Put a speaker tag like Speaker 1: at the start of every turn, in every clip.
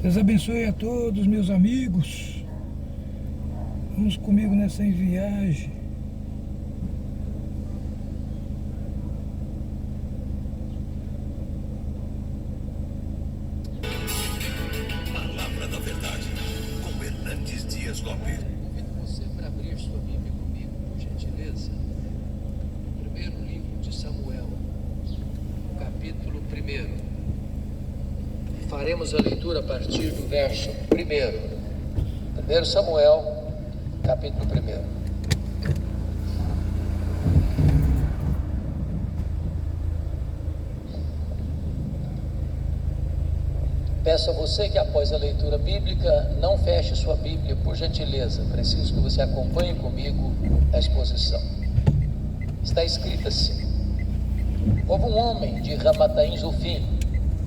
Speaker 1: Deus abençoe a todos, meus amigos. Vamos comigo nessa viagem.
Speaker 2: Palavra da Verdade, com Hernandes Dias Lopes.
Speaker 3: Convido você para abrir sua Bíblia comigo, por gentileza. No primeiro livro de Samuel, capítulo 1. Faremos a leitura a partir do verso 1. 1 Samuel, capítulo 1. Peço a você que após a leitura bíblica não feche sua Bíblia, por gentileza. Preciso que você acompanhe comigo a exposição. Está escrito assim: houve um homem de Ramataim Zofim,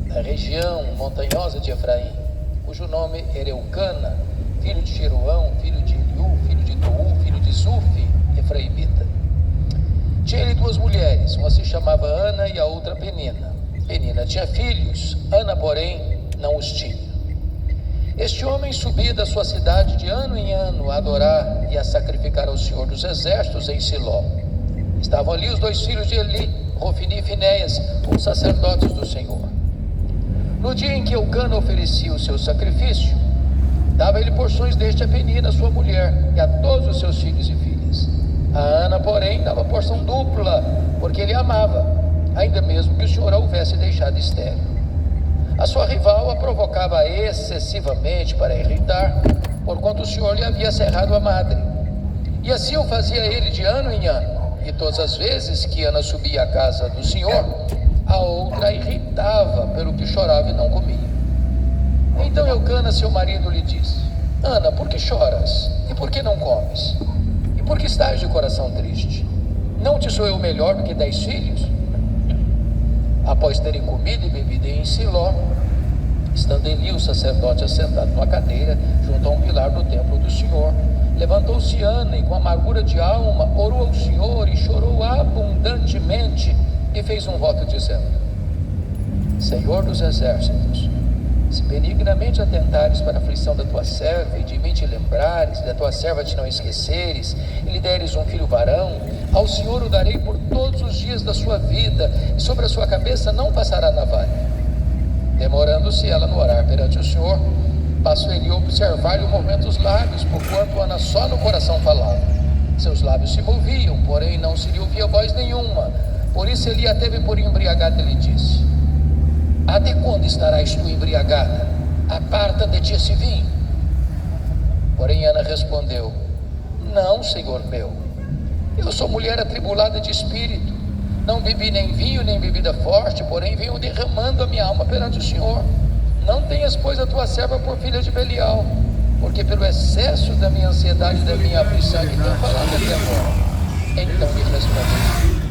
Speaker 3: da região montanhosa de Efraim, cujo nome era Eucana, filho de Jeroão, filho de Eliú, filho de Tou, filho de Zufi, efraimita. Tinha ele duas mulheres, uma se chamava Ana e a outra Penina. Penina tinha filhos, Ana, porém, não os tinha. Este homem subia da sua cidade de ano em ano a adorar e a sacrificar ao Senhor dos Exércitos em Siló. Estavam ali os dois filhos de Eli, Rofini e Finéias, os sacerdotes do Senhor. No dia em que Eucana oferecia o seu sacrifício, dava ele porções deste a Penina, sua mulher, e a todos os seus filhos e filhas. A Ana, porém, dava porção dupla, porque ele amava, ainda mesmo que o Senhor a houvesse deixado estéril. A sua rival a provocava excessivamente para irritar, porquanto o Senhor lhe havia cerrado a madre. E assim o fazia ele de ano em ano. E todas as vezes que Ana subia à casa do Senhor, a outra a irritava pelo que chorava e não comia. Então Eucana, seu marido, lhe disse: Ana, por que choras? E por que não comes? E por que estás de coração triste? Não te sou eu melhor do que 10 filhos? Após terem comido e bebido em Siló, estando Eli, o sacerdote, assentado numa cadeira junto a um pilar do templo do Senhor, levantou-se Ana e, com amargura de alma, orou ao Senhor e chorou abundantemente e fez um voto dizendo: Senhor dos exércitos, se benignamente atentares para a aflição da tua serva e de mim te lembrares, da tua serva te não esqueceres, e lhe deres um filho varão, ao Senhor o darei por todos os dias da sua vida, e sobre a sua cabeça não passará navalha. Demorando-se ela no orar perante o Senhor, passou ele a observar-lhe o movimento dos lábios, porquanto Ana só no coração falava. Seus lábios se moviam, porém não se lhe ouvia voz nenhuma. Por isso ele a teve por embriagada e lhe disse: Até quando estarás tu embriagada? Aparta de ti esse vinho. Porém Ana respondeu: Não, Senhor meu, eu sou mulher atribulada de espírito. Não bebi nem vinho, nem bebida forte, porém venho derramando a minha alma perante o Senhor. Não tenhas, pois, a tua serva por filha de Belial, porque pelo excesso da minha ansiedade e da minha aflição que tenho falado até agora. Então lhe respondeu: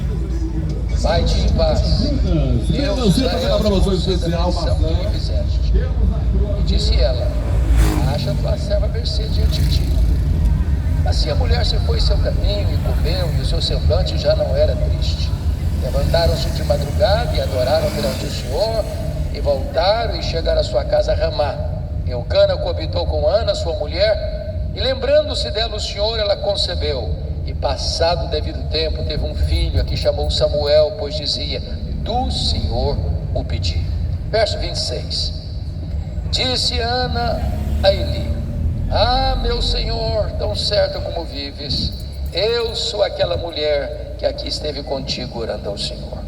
Speaker 3: Vai-te em paz, Deus dará para você especial que me fizeste. E disse ela: Acha tua serva mercê diante de ti. Assim a mulher se foi seu caminho e comeu, e o seu semblante já não era triste. Levantaram-se de madrugada e adoraram perante o Senhor, e voltaram e chegaram à sua casa a Ramá. Eucana coabitou com Ana, sua mulher, e lembrando-se dela o Senhor, ela concebeu. E passado o devido tempo teve um filho, a que chamou Samuel, pois dizia: Do Senhor o pedi. Verso 26. Disse Ana a Eli: Ah, meu Senhor, tão certo como vives, eu sou aquela mulher que aqui esteve contigo orando ao Senhor.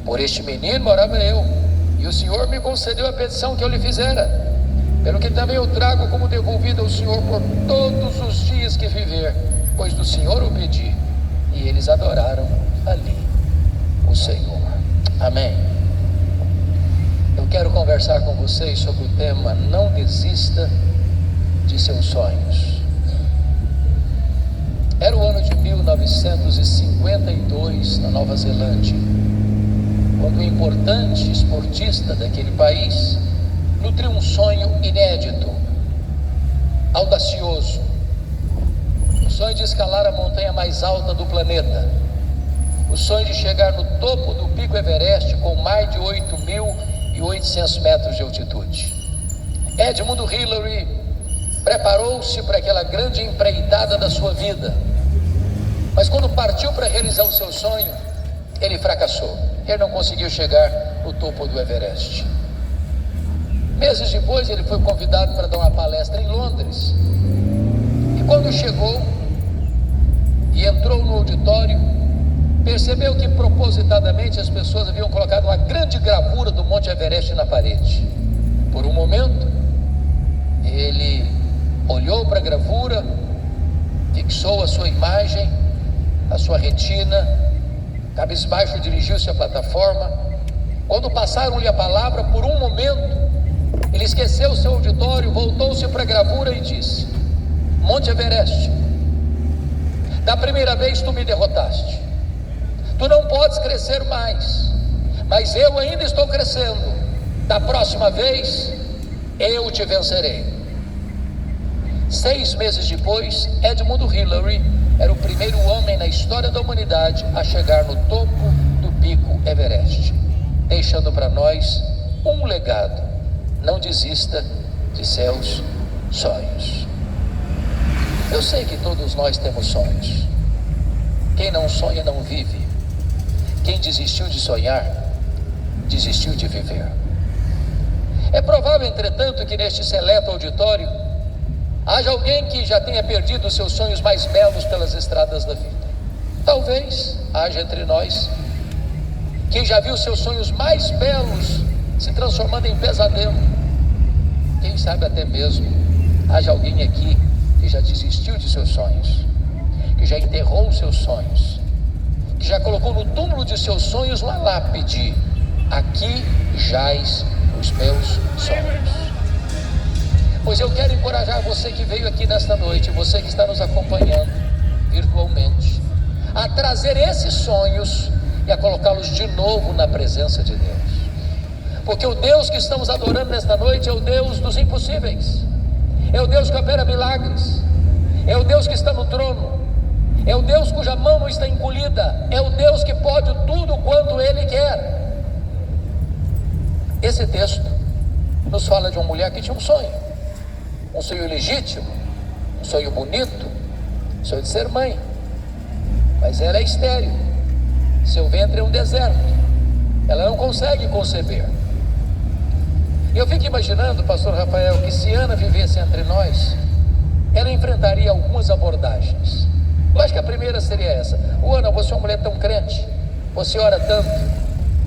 Speaker 3: Por este menino orava eu, e o Senhor me concedeu a petição que eu lhe fizera, pelo que também eu trago como devolvido ao Senhor por todos os dias que viver, pois do Senhor o pedi. E eles adoraram ali o Senhor. Amém. Eu quero conversar com vocês sobre o tema: não desista de seus sonhos. Era o ano de 1952 na Nova Zelândia, quando um importante esportista daquele país nutriu um sonho inédito, audacioso, o sonho de escalar a montanha mais alta do planeta, o sonho de chegar no topo do Pico Everest com mais de 8.800 metros de altitude. Edmund Hillary preparou-se para aquela grande empreitada da sua vida, mas quando partiu para realizar o seu sonho, ele fracassou. Ele não conseguiu chegar no topo do Everest. Meses depois, ele foi convidado para dar uma palestra em Londres. E quando chegou e entrou no auditório, percebeu que propositadamente as pessoas haviam colocado uma grande gravura do Monte Everest na parede. Por um momento, ele olhou para a gravura, fixou a sua imagem, a sua retina, cabisbaixo dirigiu-se à plataforma. Quando passaram-lhe a palavra, por um momento, ele esqueceu o seu auditório, voltou-se para a gravura e disse: Monte Everest, da primeira vez tu me derrotaste. Tu não podes crescer mais, mas eu ainda estou crescendo. Da próxima vez, eu te vencerei. 6 meses depois, Edmund Hillary era o primeiro homem na história da humanidade a chegar no topo do pico Everest, deixando para nós um legado: não desista de seus sonhos. Eu sei que todos nós temos sonhos. Quem não sonha não vive. Quem desistiu de sonhar, desistiu de viver. É provável, entretanto, que neste seleto auditório haja alguém que já tenha perdido os seus sonhos mais belos pelas estradas da vida. Talvez haja entre nós quem já viu seus sonhos mais belos se transformando em pesadelo. Quem sabe até mesmo haja alguém aqui que já desistiu de seus sonhos, que já enterrou os seus sonhos, que já colocou no túmulo de seus sonhos uma lápide: aqui jaz os meus sonhos. Pois eu quero encorajar você que veio aqui nesta noite, você que está nos acompanhando virtualmente, a trazer esses sonhos e a colocá-los de novo na presença de Deus. Porque o Deus que estamos adorando nesta noite é o Deus dos impossíveis, é o Deus que opera milagres, é o Deus que está no trono, é o Deus cuja mão não está encolhida, é o Deus que pode tudo quando Ele quer. Esse texto nos fala de uma mulher que tinha um sonho legítimo, um sonho bonito, um sonho de ser mãe, mas ela é estéril, seu ventre é um deserto, ela não consegue conceber. E eu fico imaginando, pastor Rafael, que se Ana vivesse entre nós, ela enfrentaria algumas abordagens. Eu acho que a primeira seria essa: Ana, você é uma mulher tão crente, você ora tanto,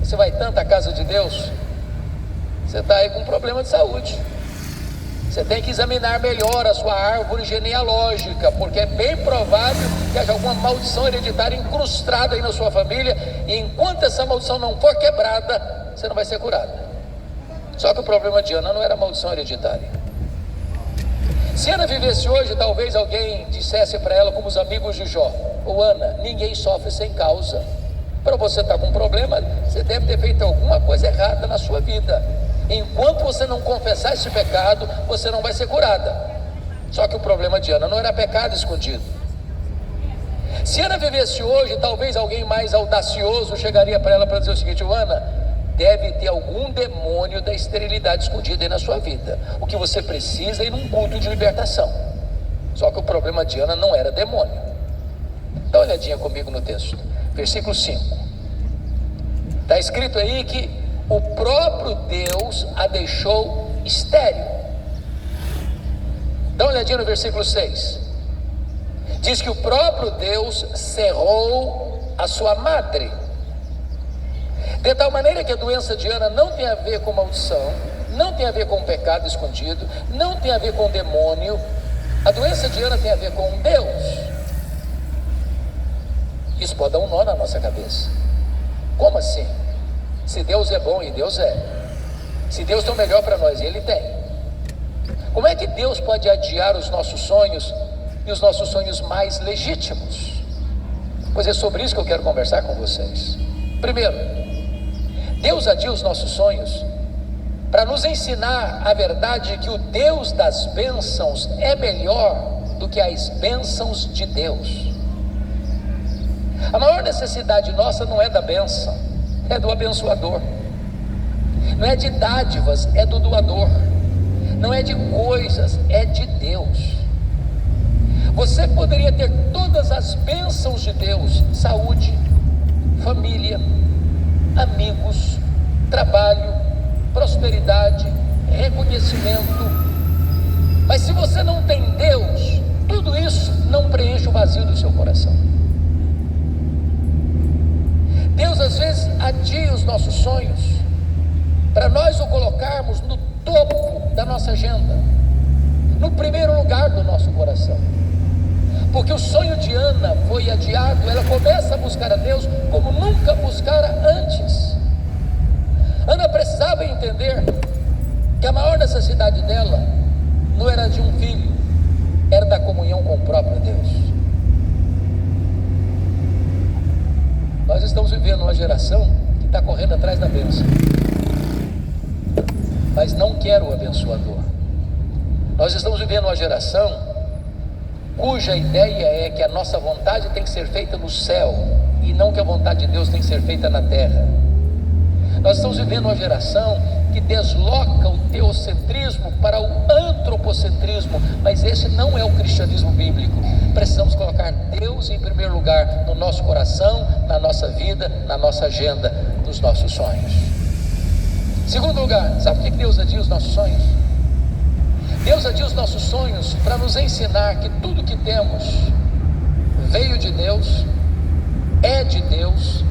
Speaker 3: você vai tanto à casa de Deus, você está aí com um problema de saúde. Você tem que examinar melhor a sua árvore genealógica, porque é bem provável que haja alguma maldição hereditária incrustada aí na sua família, e enquanto essa maldição não for quebrada, você não vai ser curada. Só que o problema de Ana não era maldição hereditária. Se Ana vivesse hoje, talvez alguém dissesse para ela, como os amigos de Jó: ô Ana, ninguém sofre sem causa. Para você estar com um problema, você deve ter feito alguma coisa errada na sua vida. Enquanto você não confessar esse pecado, você não vai ser curada. Só que o problema de Ana não era pecado escondido. Se Ana vivesse hoje, talvez alguém mais audacioso chegaria para ela para dizer o seguinte: Ana, deve ter algum demônio da esterilidade escondido aí na sua vida. O que você precisa é ir num culto de libertação. Só que o problema de Ana não era demônio. Dá uma olhadinha comigo no texto, versículo 5. Está escrito aí que o próprio Deus a deixou estéril. Dá uma olhadinha no versículo 6. Diz que o próprio Deus cerrou a sua madre, de tal maneira que a doença de Ana não tem a ver com maldição, não tem a ver com pecado escondido, não tem a ver com demônio. A doença de Ana tem a ver com Deus. Isso pode dar um nó na nossa cabeça. Como assim? Se Deus é bom, e Deus é, se Deus tem o melhor para nós, e Ele tem, como é que Deus pode adiar os nossos sonhos, e os nossos sonhos mais legítimos? Pois é sobre isso que eu quero conversar com vocês. Primeiro, Deus adia os nossos sonhos para nos ensinar a verdade de que o Deus das bênçãos é melhor do que as bênçãos de Deus. A maior necessidade nossa não é da bênção, é do abençoador. Não é de dádivas, é do doador. não é de coisas, é de Deus. Você poderia ter todas as bênçãos de Deus: saúde, família, amigos, trabalho, prosperidade, reconhecimento. Mas se você não tem Deus, tudo isso não preenche o vazio do seu coração. Deus às vezes adia os nossos sonhos para nós o colocarmos no topo da nossa agenda, no primeiro lugar do nosso coração. Porque o sonho de Ana foi adiado. Ela começa a buscar a Deus como nunca buscara antes. Ana precisava entender que a maior necessidade dela não era de um filho, era da comunhão com o próprio Deus. Nós estamos vivendo uma geração que está correndo atrás da bênção, mas não quer o abençoador. Nós estamos vivendo uma geração cuja ideia é que a nossa vontade tem que ser feita no céu e não que a vontade de Deus tem que ser feita na terra. Nós estamos vivendo uma geração que desloca o teocentrismo para o antropocentrismo, mas esse não é o cristianismo bíblico. Precisamos colocar Deus em primeiro lugar no nosso coração, na nossa vida, na nossa agenda, nos nossos sonhos. Segundo lugar, sabe por que Deus adia os nossos sonhos? Deus adia os nossos sonhos para nos ensinar que tudo que temos veio de Deus, é de Deus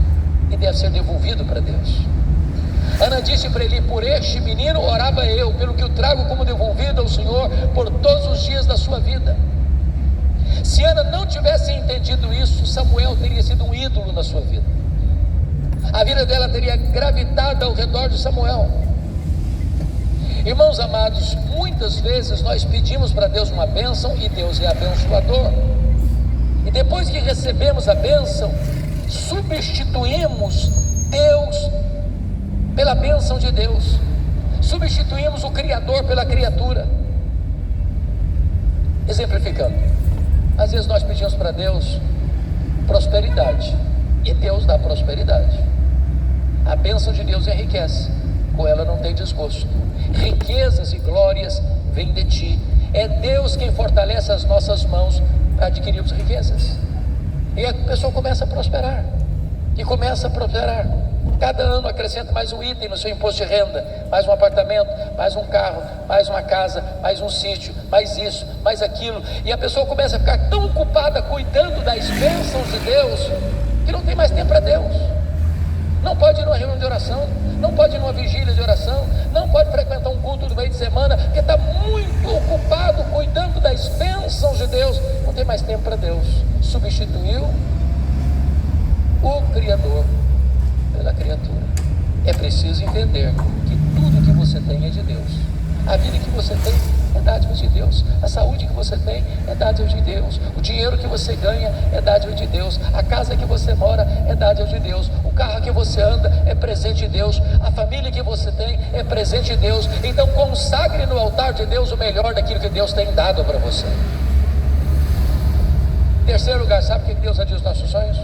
Speaker 3: e deve ser devolvido para Deus. Ana disse para ele: por este menino orava eu, pelo que o trago como devolvido ao Senhor por todos os dias da sua vida. Se Ana não tivesse entendido isso, Samuel teria sido um ídolo na sua vida. A vida dela teria gravitado ao redor de Samuel. Irmãos amados, muitas vezes nós pedimos para Deus uma bênção e Deus é abençoador. E depois que recebemos a bênção, substituímos Deus pela bênção de Deus. Substituímos o Criador pela criatura. Exemplificando, às vezes nós pedimos para Deus prosperidade e Deus dá prosperidade. A bênção de Deus enriquece, com ela não tem desgosto. Riquezas e glórias vêm de ti. É Deus quem fortalece as nossas mãos para adquirirmos riquezas. E a pessoa começa a prosperar. E começa a prosperar. Cada ano acrescenta mais um item no seu imposto de renda, mais um apartamento, mais um carro, mais uma casa, mais um sítio, mais isso, mais aquilo. E a pessoa começa a ficar tão ocupada cuidando das bênçãos de Deus, que não tem mais tempo para Deus. Não pode ir numa reunião de oração, não pode ir numa vigília de oração, não pode frequentar um culto do meio de semana, porque está muito ocupado cuidando das bênçãos de Deus, não tem mais tempo para Deus. Substituiu o Criador pela criatura. É preciso entender que tudo que você tem é de Deus. A vida que você tem é dádiva de Deus. A saúde que você tem é dádiva de Deus. O dinheiro que você ganha é dádiva de Deus. A casa que você mora é dádiva de Deus. O carro que você anda é presente de Deus. A família que você tem é presente de Deus. Então consagre no altar de Deus o melhor daquilo que Deus tem dado para você. Terceiro lugar, sabe o que Deus adia os nossos sonhos?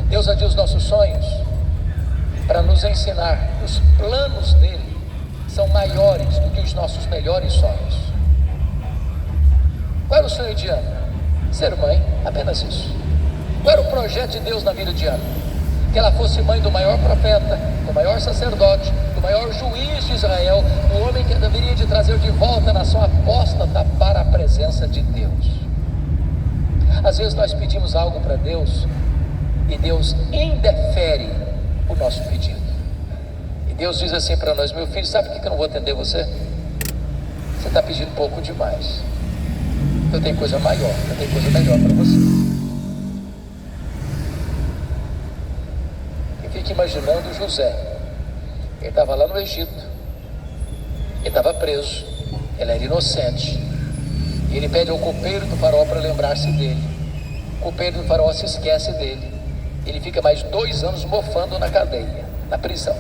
Speaker 3: Deus adia os nossos sonhos para nos ensinar que os planos dele são maiores do que os nossos melhores sonhos. Qual era o sonho de Ana? Ser mãe, apenas isso. Qual era o projeto de Deus na vida de Ana? Que ela fosse mãe do maior profeta, do maior sacerdote, do maior juiz de Israel, do homem que deveria de trazer de volta a nação apóstata para a presença de Deus. Às vezes nós pedimos algo para Deus e Deus indefere o nosso pedido. E Deus diz assim para nós: meu filho, sabe por que eu não vou atender você? Você está pedindo pouco demais. Eu tenho coisa maior, eu tenho coisa melhor para você. Eu fico imaginando José. Ele estava lá no Egito, ele estava preso, ele era inocente, e ele pede ao copeiro do faraó para lembrar-se dele. O copeiro do faraó se esquece dele. Ele fica mais 2 anos mofando na cadeia, na prisão.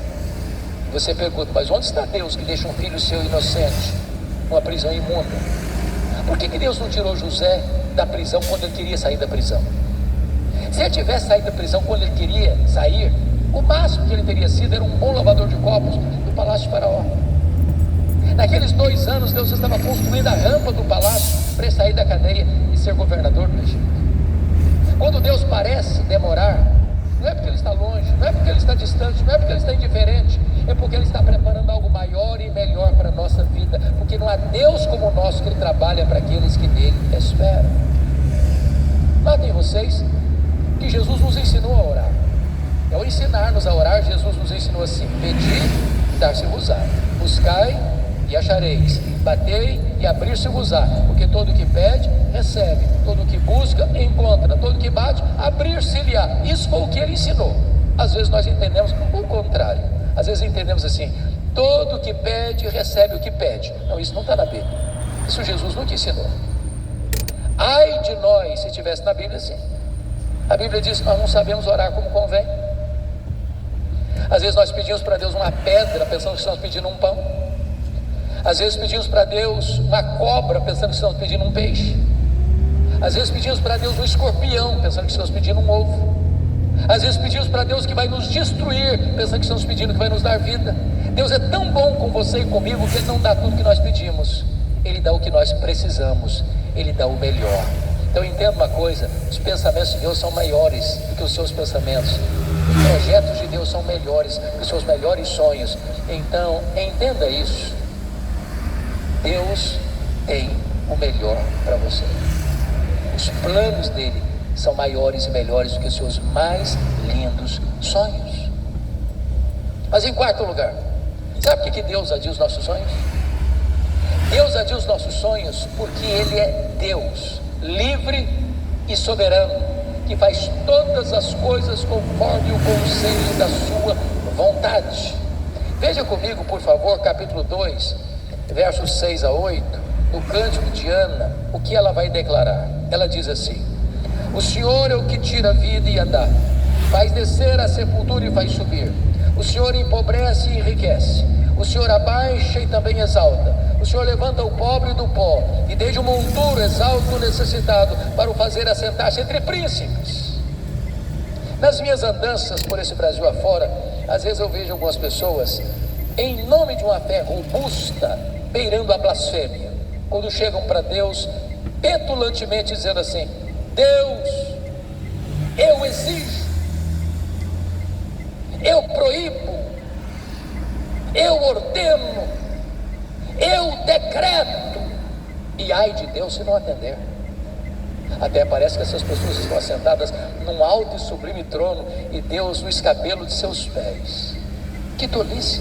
Speaker 3: E você pergunta: mas onde está Deus que deixa um filho seu inocente numa prisão imunda? Por que Deus não tirou José da prisão quando ele queria sair da prisão? Se ele tivesse saído da prisão quando ele queria sair, o máximo que ele teria sido era um bom lavador de copos do palácio de faraó. Naqueles 2 anos, Deus estava construindo a rampa do palácio para ele sair da cadeia e ser governador do Egito. Quando Deus parece demorar, não é porque Ele está longe, não é porque Ele está distante, não é porque Ele está indiferente, é porque Ele está preparando algo maior e melhor para a nossa vida, porque não há Deus como o nosso que Ele trabalha para aqueles que nele esperam. Notem vocês que Jesus nos ensinou a orar. Ao ensinar-nos a orar, Jesus nos ensinou assim: pedi e dar-se-vos-á, buscai e achareis, batei e abrir-se-vos-á, porque todo que pede, recebe, todo que busca, encontra, todo que bate, abrir-se-lhe-á. Isso foi o que Ele ensinou. Às vezes nós entendemos o contrário, às vezes entendemos assim: todo que pede, recebe o que pede. Não, isso não está na Bíblia, isso Jesus nunca ensinou. Ai de nós se estivesse na Bíblia assim. A Bíblia diz que nós não sabemos orar como convém. Às vezes nós pedimos para Deus uma pedra, pensando que estamos pedindo um pão. Às vezes pedimos para Deus uma cobra, pensando que estamos pedindo um peixe. Às vezes pedimos para Deus um escorpião, pensando que estamos pedindo um ovo. Às vezes pedimos para Deus que vai nos destruir, pensando que estamos pedindo que vai nos dar vida. Deus é tão bom com você e comigo que Ele não dá tudo que nós pedimos. Ele dá o que nós precisamos, Ele dá o melhor. Então entenda uma coisa: os pensamentos de Deus são maiores do que os seus pensamentos. Os projetos de Deus são melhores do que os seus melhores sonhos. Então entenda isso. Deus tem o melhor para você. Os planos dele são maiores e melhores do que os seus mais lindos sonhos. Mas em quarto lugar, sabe por que Deus adia os nossos sonhos? Deus adia os nossos sonhos porque Ele é Deus, livre e soberano, que faz todas as coisas conforme o conselho da sua vontade. Veja comigo, por favor, capítulo 2, versos 6 a 8, no cântico de Ana, o que ela vai declarar. Ela diz assim: o Senhor é o que tira a vida e a dá, faz descer a sepultura e faz subir. O Senhor empobrece e enriquece, o Senhor abaixa e também exalta. O Senhor levanta o pobre do pó e desde o monturo exalta o necessitado, para o fazer assentar-se entre príncipes. Nas minhas andanças por esse Brasil afora, às vezes eu vejo algumas pessoas, em nome de uma fé robusta, beirando a blasfêmia, quando chegam para Deus petulantemente dizendo assim: Deus, eu exijo, eu proíbo, eu ordeno, eu decreto, e ai de Deus se não atender. Até parece que essas pessoas estão assentadas num alto e sublime trono e Deus no escabelo de seus pés. Que tolice,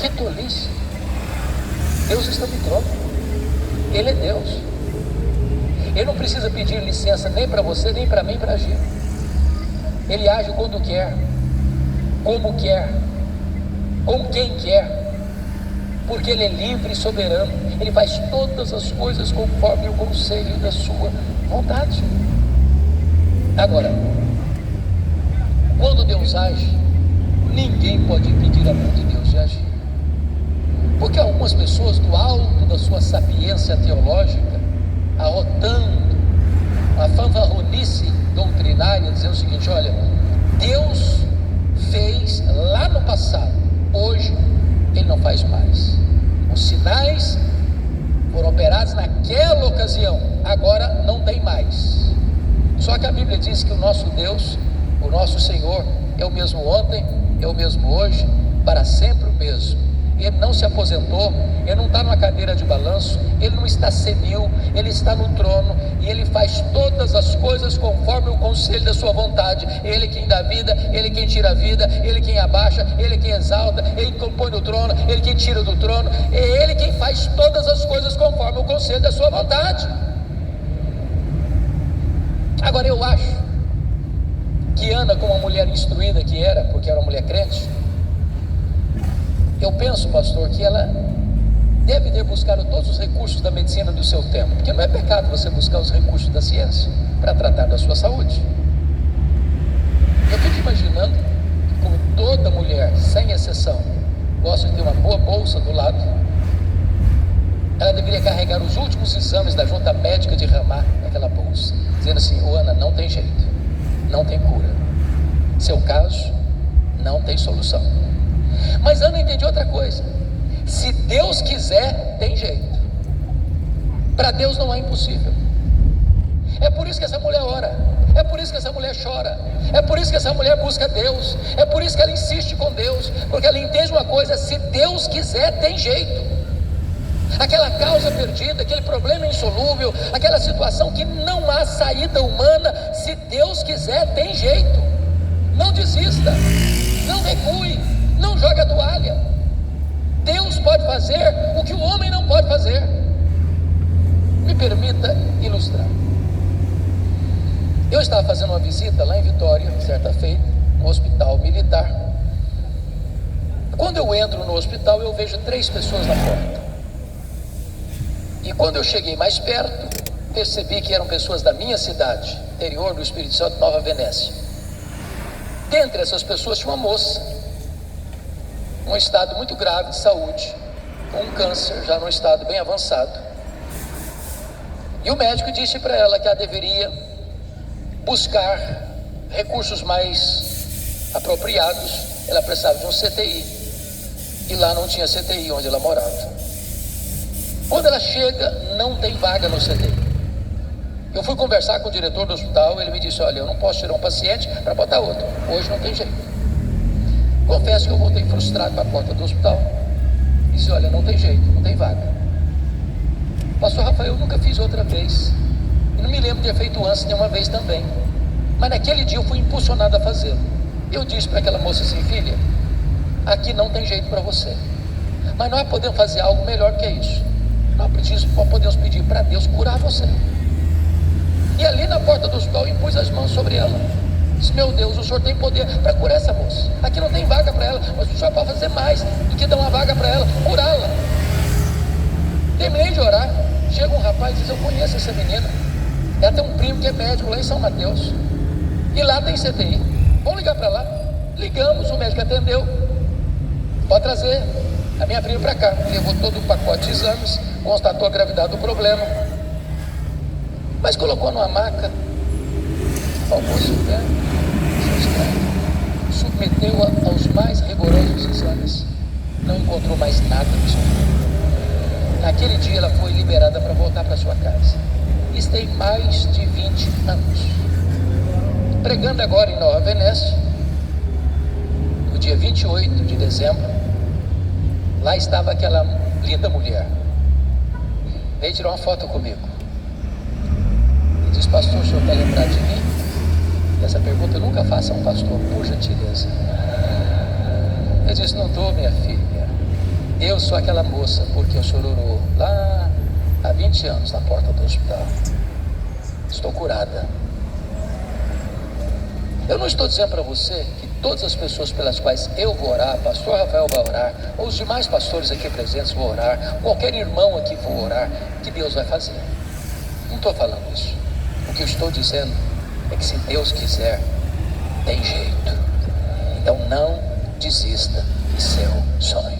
Speaker 3: que tolice. Deus está no trono, Ele é Deus. Ele não precisa pedir licença nem para você, nem para mim, para agir. Ele age quando quer, como quer, com quem quer, porque Ele é livre e soberano. Ele faz todas as coisas conforme o conselho da sua vontade. Agora, quando Deus age, ninguém pode impedir a mão de Deus de agir. Porque algumas pessoas, do alto da sua sapiência teológica, arrotando a fanfarronice doutrinária, dizer o seguinte: olha, Deus fez lá no passado, hoje Ele não faz mais. Os sinais foram operados naquela ocasião, agora não tem mais. Só que a Bíblia diz que o nosso Deus, o nosso Senhor, é o mesmo ontem, é o mesmo hoje, para sempre o mesmo. Ele não se aposentou, Ele não está numa cadeira de balanço, Ele não está senil, Ele está no trono e Ele faz todas as coisas conforme o conselho da sua vontade. Ele quem dá vida, Ele quem tira a vida, Ele quem abaixa, Ele quem exalta, Ele quem põe no trono, Ele quem tira do trono, é Ele quem faz todas as coisas conforme o conselho da sua vontade. Agora eu acho que Ana, como uma mulher instruída que era, porque era uma mulher crente, eu penso, pastor, que ela deve ter buscado todos os recursos da medicina do seu tempo, porque não é pecado você buscar os recursos da ciência para tratar da sua saúde. Eu fico imaginando que, como toda mulher, sem exceção, gosta de ter uma boa bolsa do lado, ela deveria carregar os últimos exames da junta médica de Ramá naquela bolsa, dizendo assim: ô Ana, não tem jeito, não tem cura, seu caso não tem solução. Mas Ana entendia outra coisa. Se Deus quiser, tem jeito. Para Deus não é impossível. É por isso que essa mulher ora, é por isso que essa mulher chora, é por isso que essa mulher busca Deus, é por isso que ela insiste com Deus, porque ela entende uma coisa: se Deus quiser, tem jeito. Aquela causa perdida, aquele problema insolúvel, aquela situação que não há saída humana, se Deus quiser, tem jeito. Não desista, não recue, não jogue a toalha. Deus pode fazer o que o homem não pode fazer. Me permita ilustrar. Eu estava fazendo uma visita lá em Vitória, certa feita, no hospital militar. Quando eu entro no hospital, eu vejo 3 pessoas na porta. E quando eu cheguei mais perto, percebi que eram pessoas da minha cidade, interior do Espírito Santo, Nova Venécia. Dentre essas pessoas tinha uma moça, um estado muito grave de saúde, com um câncer já num estado bem avançado. E o médico disse para ela que ela deveria buscar recursos mais apropriados. Ela precisava de um CTI, e lá não tinha CTI onde ela morava. Quando ela chega, não tem vaga no CTI. Eu fui conversar com o diretor do hospital, ele me disse: olha, eu não posso tirar um paciente para botar outro, hoje não tem jeito. Confesso que eu voltei frustrado para a porta do hospital, disse: olha, não tem jeito, não tem vaga. Pastor Rafael, eu nunca fiz outra vez, e não me lembro de ter feito antes nenhuma vez também, mas naquele dia eu fui impulsionado a fazê-lo. Eu disse para aquela moça assim: filha, aqui não tem jeito para você, mas nós podemos fazer algo melhor que isso. Nós podemos pedir para Deus curar você. E ali na porta do hospital eu impus as mãos sobre ela. Disse: meu Deus, o Senhor tem poder para curar essa moça. Aqui não tem vaga para ela, mas o Senhor pode fazer mais do que dar uma vaga para ela, curá-la. Terminei de orar, chega um rapaz e diz: eu conheço essa menina, ela tem um primo que é médico lá em São Mateus, e lá tem CTI, vamos ligar para lá. Ligamos, o médico atendeu: pode trazer a minha prima para cá. Levou todo o pacote de exames, constatou a gravidade do problema, mas colocou numa maca, almoço, né? Submeteu-a aos mais rigorosos exames, não encontrou mais nada no seu corpo. Naquele dia ela foi liberada para voltar para sua casa. Isso tem mais de 20 anos. Pregando agora em Nova Venécia, no dia 28 de dezembro, lá estava aquela linda mulher. Veio tirar uma foto comigo. E disse: pastor, o senhor está lembrado de mim? Essa pergunta eu nunca faço a um pastor, por gentileza. Eu disse: não estou, minha filha. Eu sou aquela moça porque o senhor orou lá há 20 anos na porta do hospital. Estou curada. Eu não estou dizendo para você que todas as pessoas pelas quais eu vou orar, pastor Rafael vai orar, ou os demais pastores aqui presentes vão orar, qualquer irmão aqui for orar, que Deus vai fazer. Não estou falando isso. O que eu estou dizendo é que se Deus quiser, tem jeito. Então não desista de seu sonho.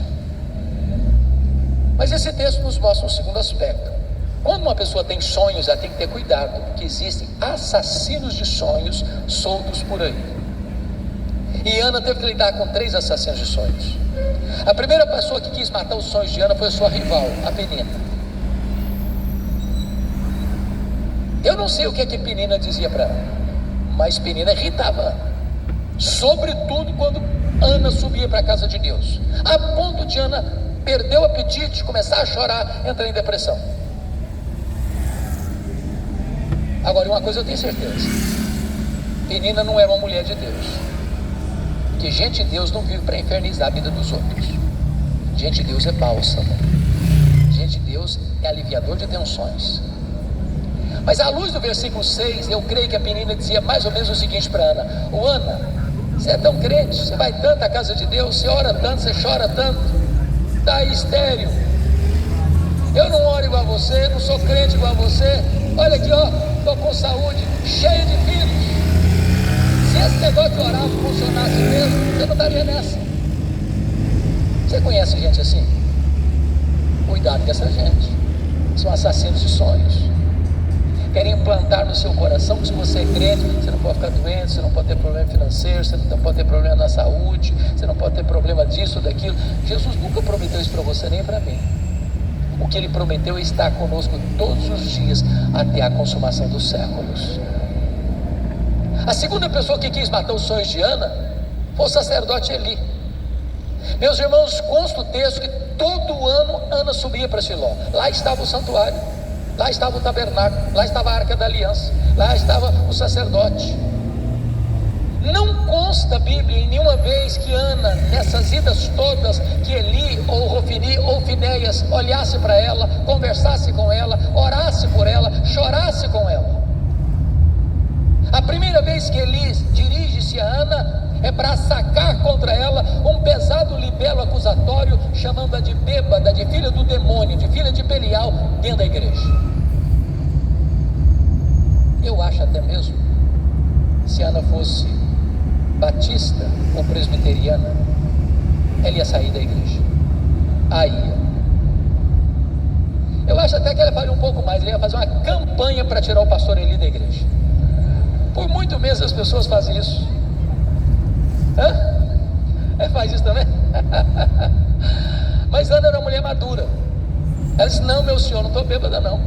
Speaker 3: Mas esse texto nos mostra um segundo aspecto. Quando uma pessoa tem sonhos, ela tem que ter cuidado, porque existem assassinos de sonhos soltos por aí. E Ana teve que lidar com 3 assassinos de sonhos. A primeira pessoa que quis matar os sonhos de Ana foi a sua rival, a Penina. Eu não sei o que Penina dizia para Ana, mas Penina irritava Ana, sobretudo quando Ana subia para a casa de Deus, a ponto de Ana perder o apetite, começar a chorar, entrar em depressão. Agora, uma coisa eu tenho certeza: Penina não era uma mulher de Deus, porque gente de Deus não vive para infernizar a vida dos outros. Gente de Deus é bálsamo, gente de Deus é aliviador de tensões. Mas à luz do versículo 6, eu creio que a Penina dizia mais ou menos o seguinte para Ana: ô Ana, você é tão crente, você vai tanto à casa de Deus, você ora tanto, você chora tanto, está aí estéril. Eu não oro igual a você, não sou crente igual a você. Olha aqui, ó, estou com saúde, cheio de filhos. Se esse negócio de orar funcionasse mesmo, você não estaria nessa. Você conhece gente assim? Cuidado com essa gente. São assassinos de sonhos. querem implantar no seu coração que se você é crente, você não pode ficar doente, você não pode ter problema financeiro, você não pode ter problema na saúde, você não pode ter problema disso ou daquilo. Jesus nunca prometeu isso para você nem para mim. O que Ele prometeu é estar conosco todos os dias até a consumação dos séculos. A segunda pessoa que quis matar os sonhos de Ana foi o sacerdote Eli. Meus irmãos, consta o texto que todo ano Ana subia para Siló. Lá estava o santuário, lá estava o tabernáculo, lá estava a arca da aliança, lá estava o sacerdote. Não consta a Bíblia em nenhuma vez que Ana, nessas idas todas, que Eli ou Rofini ou Finéias olhasse para ela, conversasse com ela, orasse por ela, chorasse com ela. A primeira vez que Eli dirige-se a Ana é para sacar contra ela um pesado libelo acusatório, chamando-a de bêbada, de filha do demônio, de filha de Belial, dentro da igreja. Eu acho até mesmo, se Ana fosse batista ou presbiteriana, ela ia sair da igreja. Aí eu acho até que ela faria um pouco mais, ela ia fazer uma campanha para tirar o pastor Eli da igreja. Por muito mesmo as pessoas fazem isso. Faz isso também? Mas Ana era uma mulher madura. Ela disse: não, meu senhor, não estou bêbada não,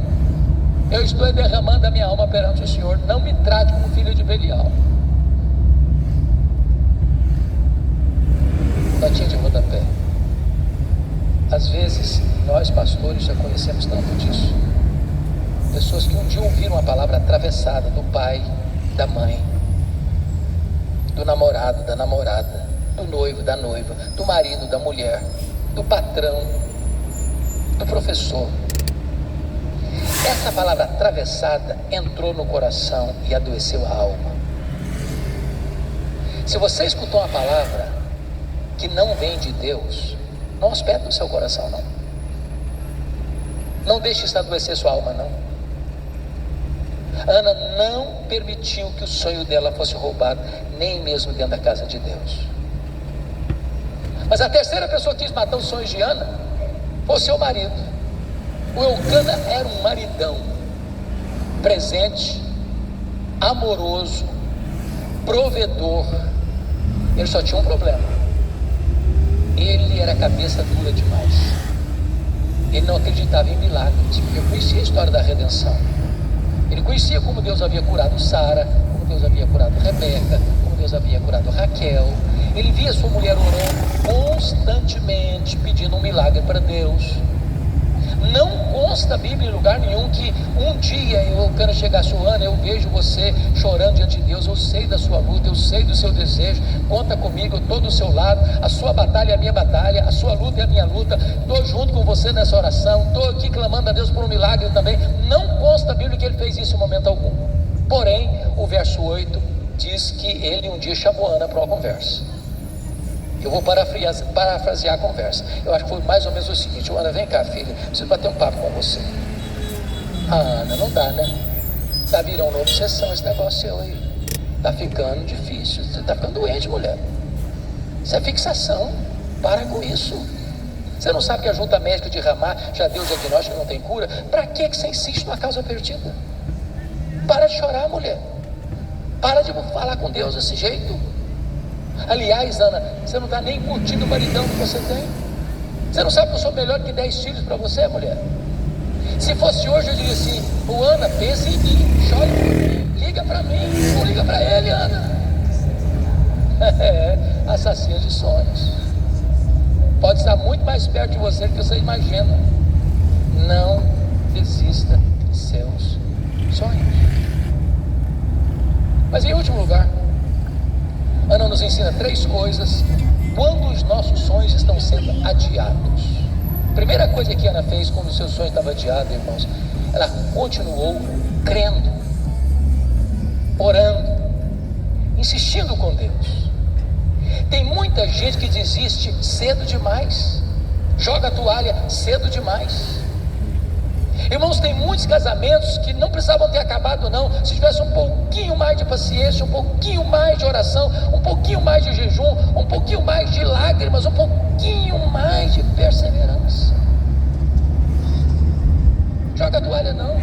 Speaker 3: eu estou derramando a minha alma perante o Senhor, não me trate como filha de Belial. Notinha de rodapé. Às vezes nós pastores já conhecemos tanto disso, pessoas que um dia ouviram a palavra atravessada do pai, da mãe, do namorado, da namorada, do noivo, da noiva, do marido, da mulher, do patrão, do professor. Essa palavra atravessada entrou no coração e adoeceu a alma. Se você escutou uma palavra que não vem de Deus, não hospede no seu coração não. Não deixe isso adoecer sua alma não. Ana não permitiu que o sonho dela fosse roubado, nem mesmo dentro da casa de Deus. Mas a terceira pessoa que quis matar os sonhos de Ana foi o seu marido. O Eucana era um maridão, presente, amoroso, provedor. Ele só tinha um problema: ele era cabeça dura demais. Ele não acreditava em milagres, porque eu conhecia a história da redenção. Ele conhecia como Deus havia curado Sara, como Deus havia curado Rebeca, como Deus havia curado Raquel. Ele via sua mulher orando constantemente, pedindo um milagre para Deus. Não consta a Bíblia em lugar nenhum que um dia eu quero chegar a Ana, eu vejo você chorando diante de Deus, eu sei da sua luta, eu sei do seu desejo, conta comigo, eu estou do seu lado, a sua batalha é a minha batalha, a sua luta é a minha luta, estou junto com você nessa oração, estou aqui clamando a Deus por um milagre também. Não consta a Bíblia que ele fez isso em momento algum. Porém, o verso 8 diz que ele um dia chamou Ana para uma conversa. Eu vou parafrasear a conversa. Eu acho que foi mais ou menos o seguinte: Ana, vem cá, filha, preciso bater um papo com você. Ana, não dá, né? Tá virando uma obsessão esse negócio seu aí. Tá ficando difícil, você tá ficando doente, mulher. Isso é fixação, para com isso. Você não sabe que a junta médica de Ramá já deu o diagnóstico que não tem cura? Para que você insiste numa causa perdida? Para de chorar, mulher. Para de falar com Deus desse jeito. Aliás, Ana, você não está nem curtindo o maridão que você tem. Você não sabe que eu sou melhor que 10 filhos para você, mulher? Se fosse hoje, eu diria assim: Ana, pense em mim, chore por mim, liga para mim, não liga para ele, Ana. Assassina de sonhos. Pode estar muito mais perto de você do que você imagina. Não desista de seus sonhos. Mas em último lugar, Ana nos ensina 3 coisas quando os nossos sonhos estão sendo adiados. Primeira coisa que Ana fez quando o seu sonho estava adiado, irmãos, ela continuou crendo, orando, insistindo com Deus. Tem muita gente que desiste cedo demais, joga a toalha cedo demais. Irmãos, tem muitos casamentos que não precisavam ter acabado não, se tivesse um pouquinho mais de paciência, um pouquinho mais de oração, um pouquinho mais de jejum, um pouquinho mais de lágrimas, um pouquinho mais de perseverança. Joga a toalha não.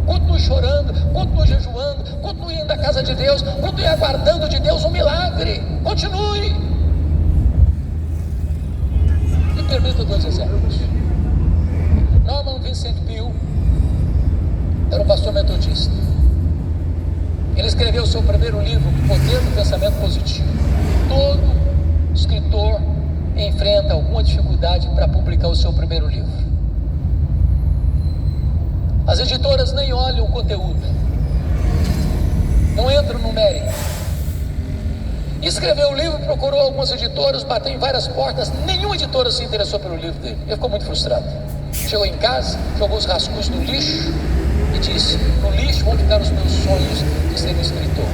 Speaker 3: continue chorando, continue jejuando, continue indo à casa de Deus, continue aguardando de Deus um milagre. Continue. Me permita 2 exemplos. Norman Vincent Peale era um pastor metodista. Ele escreveu o seu primeiro livro, O Poder do Pensamento Positivo. Todo escritor enfrenta alguma dificuldade para publicar o seu primeiro livro. As editoras nem olham o conteúdo, não entram no mérito. Escreveu o livro, procurou algumas editoras, bateu em várias portas, nenhuma editora se interessou pelo livro dele. Ele ficou muito frustrado. Chegou em casa, jogou os rascunhos no lixo e disse: no lixo vão ficar os meus sonhos de ser um escritor.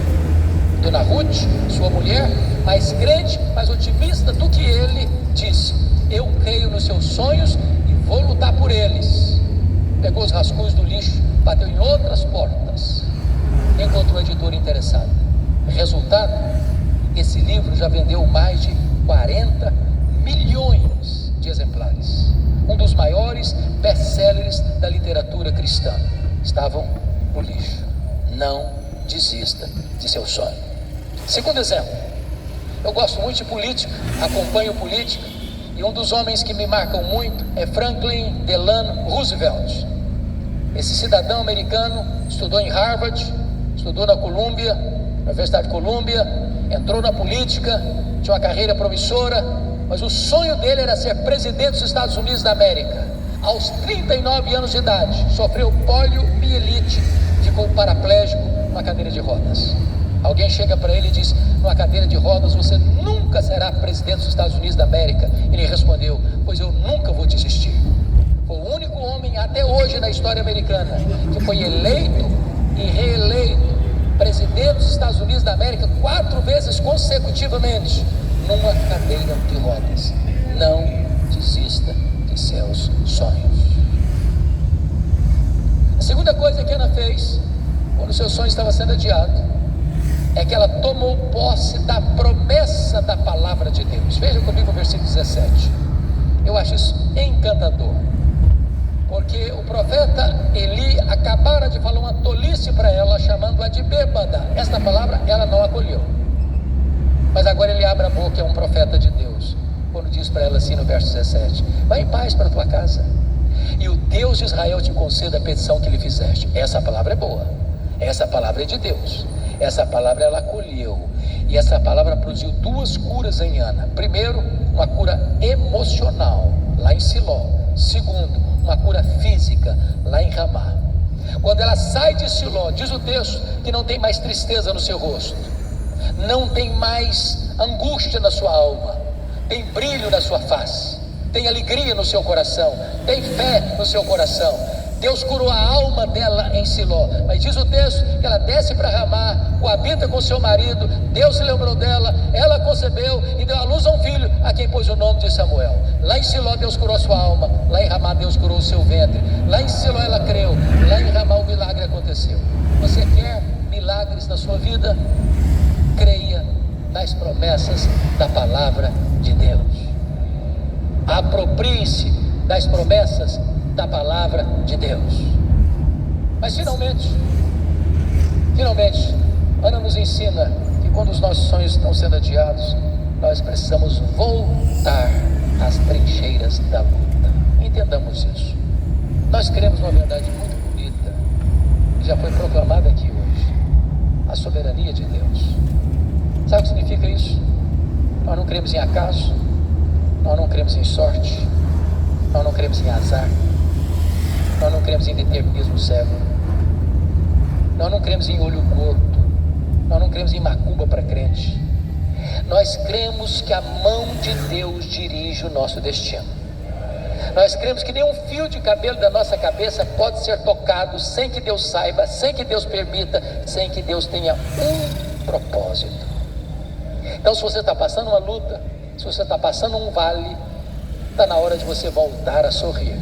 Speaker 3: Dona Ruth, sua mulher, mais crente, mais otimista do que ele, disse: eu creio nos seus sonhos e vou lutar por eles. Pegou os rascunhos do lixo, bateu em outras portas, encontrou a editora interessada. Resultado: esse livro já vendeu mais de 40 milhões de exemplares. Um dos maiores best-sellers da literatura cristã. Estavam no lixo. Não desista de seu sonho. Segundo exemplo, eu gosto muito de política, acompanho política, e um dos homens que me marcam muito é Franklin Delano Roosevelt. Esse cidadão americano estudou em Harvard, estudou na Columbia, Universidade de Columbia, entrou na política, tinha uma carreira promissora, mas o sonho dele era ser presidente dos Estados Unidos da América. Aos 39 anos de idade, sofreu poliomielite, ficou paraplégico numa cadeira de rodas. Alguém chega para ele e diz: numa cadeira de rodas você nunca será presidente dos Estados Unidos da América. Ele respondeu: pois eu nunca vou desistir. Foi o único homem até hoje na história americana que foi eleito e reeleito presidente dos Estados Unidos da América 4 vezes consecutivamente numa cadeira de rodas. Não desista de seus sonhos. A segunda coisa que Ana fez quando seu sonho estava sendo adiado é que ela tomou posse da promessa da palavra de Deus. Veja comigo o versículo 17. Eu acho isso encantador, porque o profeta Eli acabara de falar uma tolice para ela, chamando-a de bêbada. Esta palavra ela não acolheu, mas agora ele abre a boca, é um profeta de Deus, quando diz para ela assim no verso 17: vai em paz para a tua casa, e o Deus de Israel te conceda a petição que lhe fizeste. Essa palavra é boa, essa palavra é de Deus, essa palavra ela acolheu, e essa palavra produziu 2 curas em Ana. Primeiro, uma cura emocional lá em Siló. Segundo, uma cura física lá em Ramá. Quando ela sai de Siló, diz o texto que não tem mais tristeza no seu rosto, não tem mais angústia na sua alma, tem brilho na sua face, tem alegria no seu coração, tem fé no seu coração. Deus curou a alma dela em Siló. Mas diz o texto que ela desce para Ramá, coabita com seu marido, Deus se lembrou dela, ela concebeu e deu à luz a um filho, a quem pôs o nome de Samuel. Lá em Siló Deus curou sua alma, lá em Ramá Deus curou o seu ventre. Lá em Siló ela creu, lá em Ramá o milagre aconteceu. Você quer milagres na sua vida? Creia nas promessas da palavra de Deus. Aproprie-se das promessas da palavra de Deus. Mas finalmente, Ana nos ensina que quando os nossos sonhos estão sendo adiados, nós precisamos voltar às trincheiras da luta. Entendamos isso. Nós queremos uma verdade muito bonita, que já foi proclamada aqui hoje: a soberania de Deus. Sabe o que significa isso? Nós não cremos em acaso, nós não cremos em sorte, nós não cremos em azar, nós não cremos em determinismo cego, nós não cremos em olho gordo, nós não cremos em macumba para crente. Nós cremos que a mão de Deus dirige o nosso destino. Nós cremos que nenhum fio de cabelo da nossa cabeça pode ser tocado sem que Deus saiba, sem que Deus permita, sem que Deus tenha um propósito. Então, se você está passando uma luta, se você está passando um vale, está na hora de você voltar a sorrir,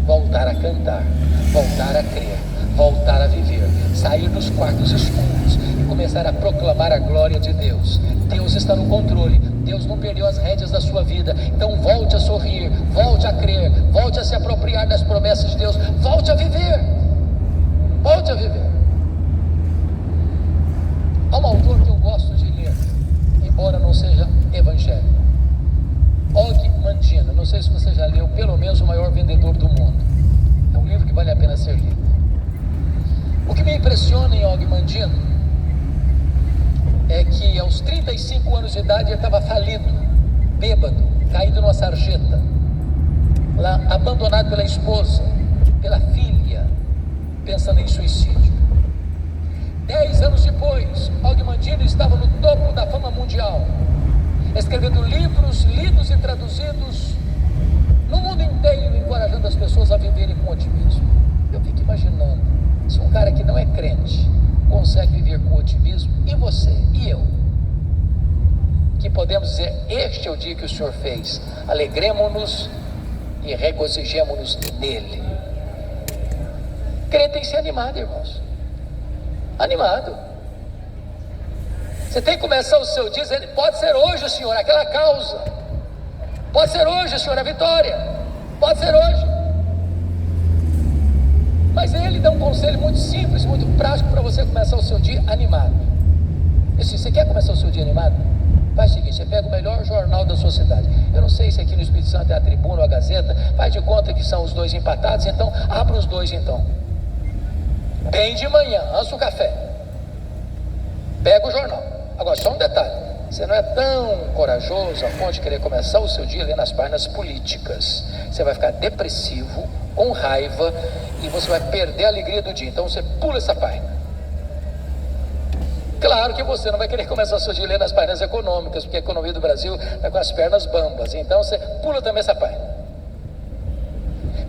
Speaker 3: voltar a cantar, voltar a crer, voltar a viver, sair dos quartos escuros e começar a proclamar a glória de Deus. Deus está no controle, Deus não perdeu as rédeas da sua vida. Então volte a sorrir, volte a crer, volte a se apropriar das promessas de Deus, volte a viver. Volte a viver. Há um autor que eu gosto de ler, embora não seja evangélico, Og Mandino. Não sei se você já leu, pelo menos O Maior Vendedor do Mundo. É um livro que vale a pena ser lido. O que me impressiona em Og Mandino é que aos 35 anos de idade ele estava falido, bêbado, caído numa sarjeta, lá, abandonado pela esposa, pela filha, pensando em suicídio. 10 anos depois, Og Mandino estava no topo da fama mundial, escrevendo livros lidos e traduzidos no mundo inteiro, encorajando as pessoas a viverem com otimismo. Eu fico imaginando, se um cara que não é crente consegue viver com otimismo, e você, e eu, que podemos dizer, este é o dia que o Senhor fez, alegremo-nos e regozijemo-nos nele. Crente tem que ser animado, irmãos, animado. Você tem que começar o seu dia dizendo, pode ser hoje, Senhor, aquela causa, pode ser hoje, Senhor, a vitória, pode ser hoje. Mas ele dá um conselho muito simples, muito prático para você começar o seu dia animado. E se você quer começar o seu dia animado, faz o seguinte, você pega o melhor jornal da sua cidade. Eu não sei se aqui no Espírito Santo é a Tribuna ou a Gazeta, faz de conta que são os dois empatados, então abra os dois então. Bem de manhã, antes do café, pega o jornal. Agora só um detalhe, você não é tão corajoso a ponto de querer começar o seu dia lendo as páginas políticas. Você vai ficar depressivo, com raiva, e você vai perder a alegria do dia. Então você pula essa página. Claro que você não vai querer começar o seu dia lendo as páginas econômicas, porque a economia do Brasil está com as pernas bambas. Então você pula também essa página.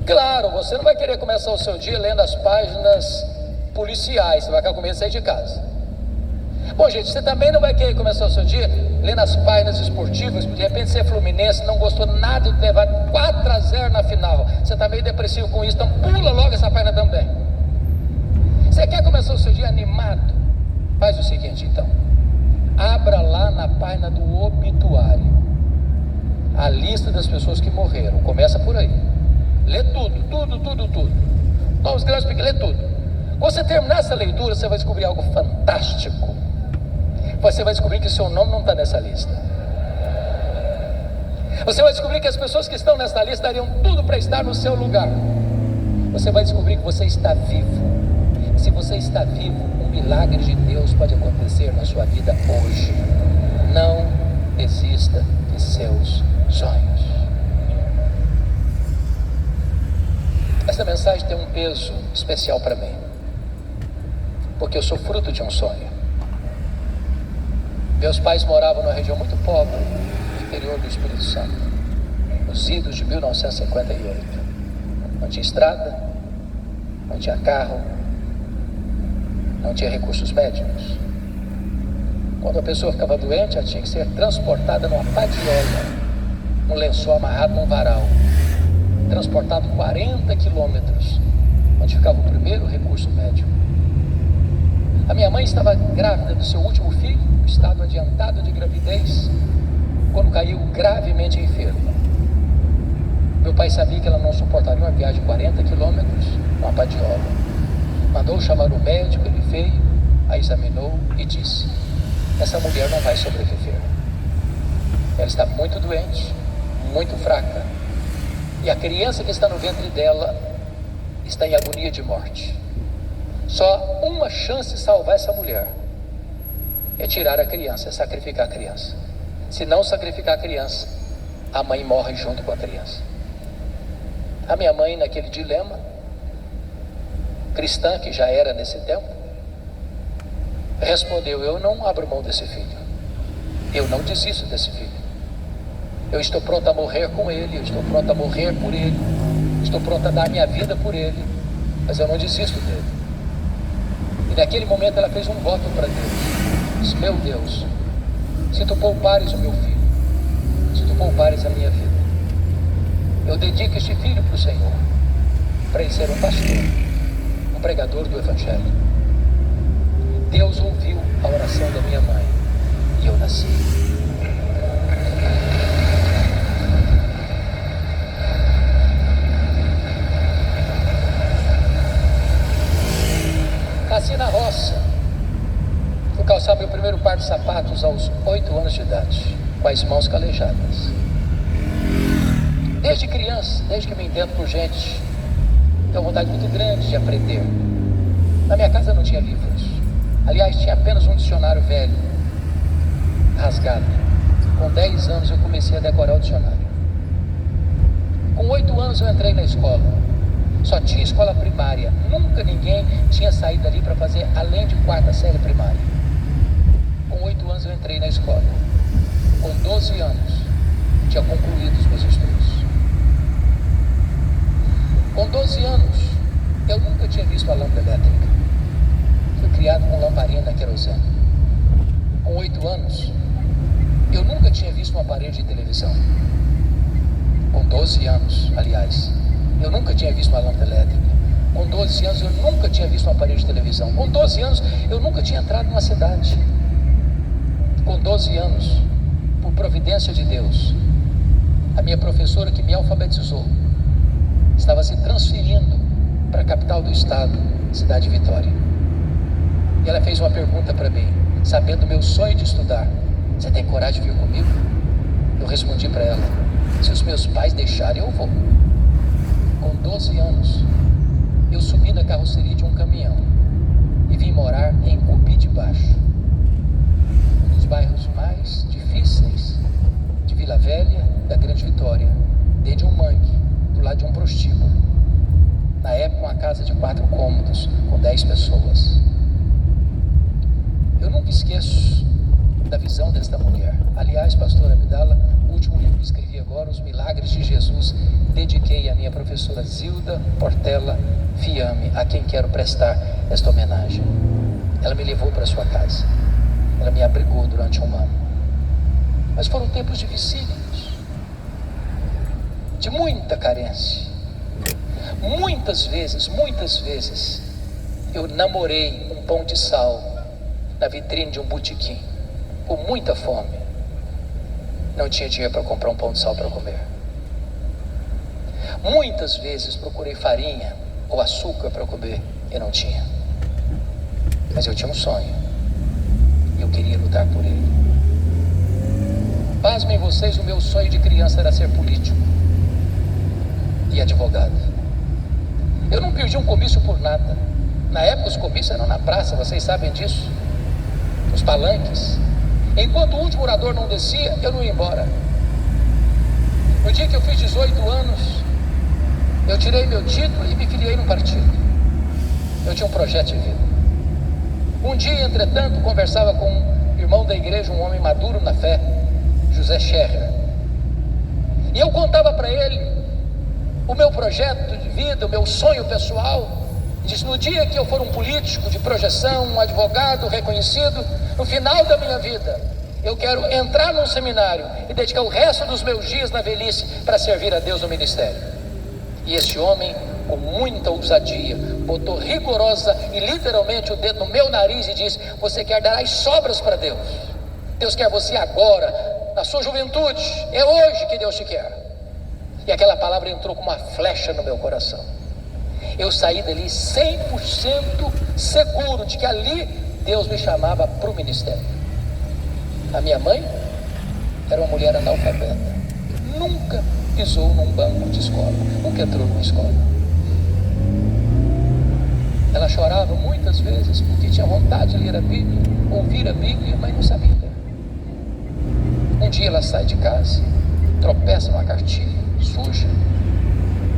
Speaker 3: Claro, você não vai querer começar o seu dia lendo as páginas policiais, você vai ficar com medo de sair de casa. Bom, gente, você também não vai querer começar o seu dia lendo as páginas esportivas, de repente você é Fluminense, não gostou nada de levar 4-0 na final, você está meio depressivo com isso, então pula logo essa página também. Você quer começar o seu dia animado? Faz o seguinte então, abra lá na página do obituário a lista das pessoas que morreram, começa por aí, lê tudo. Vamos, grandes pequenos, lê tudo. Quando você terminar essa leitura, você vai descobrir algo fantástico. Você vai descobrir que o seu nome não está nessa lista. Você vai descobrir que as pessoas que estão nessa lista dariam tudo para estar no seu lugar. Você vai descobrir que você está vivo. Se você está vivo, um milagre de Deus pode acontecer na sua vida hoje. Não desista de seus sonhos. Essa mensagem tem um peso especial para mim, porque eu sou fruto de um sonho. Meus pais moravam numa região muito pobre, no interior do Espírito Santo, nos idos de 1958. Não tinha estrada, não tinha carro, não tinha recursos médicos. Quando a pessoa ficava doente, ela tinha que ser transportada numa padiola, um lençol amarrado num varal, transportado 40 quilômetros, onde ficava o primeiro recurso médico. A minha mãe estava grávida do seu último filho, no estado adiantado de gravidez, quando caiu gravemente enferma. Meu pai sabia que ela não suportaria uma viagem de 40 quilômetros, uma padiola. Mandou chamar o médico, ele veio, a examinou e disse: essa mulher não vai sobreviver. Ela está muito doente, muito fraca, e a criança que está no ventre dela está em agonia de morte. Só uma chance de salvar essa mulher é tirar a criança, é sacrificar a criança. Se não sacrificar a criança, a mãe morre junto com a criança. A minha mãe, naquele dilema, cristã que já era nesse tempo, respondeu: eu não abro mão desse filho, eu não desisto desse filho, eu estou pronto a morrer com ele, eu estou pronto a morrer por ele, estou pronto a dar minha vida por ele, mas eu não desisto dele. E naquele momento ela fez um voto para Deus. Disse: meu Deus, se tu poupares o meu filho, se tu poupares a minha vida, eu dedico este filho para o Senhor, para ele ser um pastor, um pregador do Evangelho. Deus ouviu a oração da minha mãe e eu nasci. sapatos aos 8 anos de idade, com as mãos calejadas. Desde criança, desde que me entendo por gente, tenho uma vontade muito grande de aprender. Na minha casa não tinha livros. Aliás, tinha apenas um dicionário velho, rasgado. Com 10 anos eu comecei a decorar o dicionário. Com 8 anos eu entrei na escola. Só tinha escola primária. Nunca ninguém tinha saído dali para fazer além de 4ª série primária. Com 8 anos eu entrei na escola. Com 12 anos tinha concluído os meus estudos. Com 12 anos eu nunca tinha visto a lâmpada elétrica. Fui criado com lamparina a querosene. Com 8 anos eu nunca tinha visto um aparelho de televisão. Com 12 anos, aliás, eu nunca tinha visto uma lâmpada elétrica. Com 12 anos eu nunca tinha visto um aparelho de televisão. Com 12 anos eu nunca tinha entrado numa cidade. Com 12 anos, por providência de Deus, a minha professora que me alfabetizou estava se transferindo para a capital do estado, cidade de Vitória. E ela fez uma pergunta para mim, sabendo o meu sonho de estudar: você tem coragem de vir comigo? Eu respondi para ela: se os meus pais deixarem, eu vou. Com 12 anos, eu subi na carroceria de um caminhão e vim morar em Cupi de Baixo, um dos bairros mais difíceis de Vila Velha, da Grande Vitória, dentro de um mangue, do lado de um prostíbulo. Na época, uma casa de 4 cômodos, com 10 pessoas. Eu nunca esqueço da visão desta mulher. Aliás, pastor Abdala, o último livro que escrevi agora, Os Milagres de Jesus, dediquei à minha professora Zilda Portela Fiame, a quem quero prestar esta homenagem. Ela me levou para sua casa. Ela me abrigou durante um ano. Mas foram tempos dificílimos, de muita carência. Muitas vezes, eu namorei um pão de sal na vitrine de um botequim, com muita fome. Não tinha dinheiro para comprar um pão de sal para comer. Muitas vezes procurei farinha ou açúcar para comer e não tinha. Mas eu tinha um sonho e eu queria lutar por ele. Pasmem vocês, o meu sonho de criança era ser político e advogado. Eu não perdi um comício por nada. Na época os comícios eram na praça, vocês sabem disso, nos palanques. Enquanto o último orador não descia, eu não ia embora. No dia que eu fiz 18 anos, eu tirei meu título e me filiei num partido. Eu tinha um projeto de vida. Um dia, entretanto, conversava com um irmão da igreja, um homem maduro na fé, José Scherrer. E eu contava para ele o meu projeto de vida, o meu sonho pessoal. Diz: no dia que eu for um político de projeção, um advogado reconhecido, no final da minha vida, eu quero entrar num seminário e dedicar o resto dos meus dias na velhice para servir a Deus no ministério. E este homem, com muita ousadia, botou rigorosa e literalmente o dedo no meu nariz e disse: você quer dar as sobras para Deus. Deus quer você agora, na sua juventude. É hoje que Deus te quer. E aquela palavra entrou como uma flecha no meu coração. Eu saí dali 100% seguro de que ali Deus me chamava para o ministério. A minha mãe era uma mulher analfabeta, nunca pisou num banco de escola, nunca entrou numa escola. Ela chorava muitas vezes porque tinha vontade de ler a Bíblia, ouvir a Bíblia, mas não sabia ler. Um dia ela sai de casa, tropeça numa cartilha suja,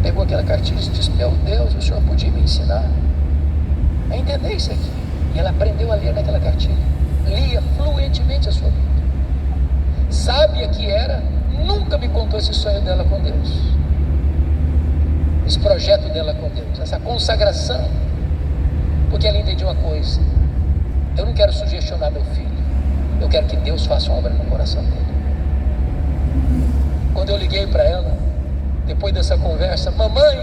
Speaker 3: pegou aquela cartilha e disse: meu Deus, o senhor podia me ensinar a entender isso aqui. E ela aprendeu a ler naquela cartilha, lia fluentemente a sua Bíblia. Sábia que era, nunca me contou esse sonho dela com Deus, esse projeto dela com Deus, essa consagração, porque ela entendia uma coisa: eu não quero sugestionar meu filho, eu quero que Deus faça uma obra no coração dele. Quando eu liguei para ela, depois dessa conversa: mamãe,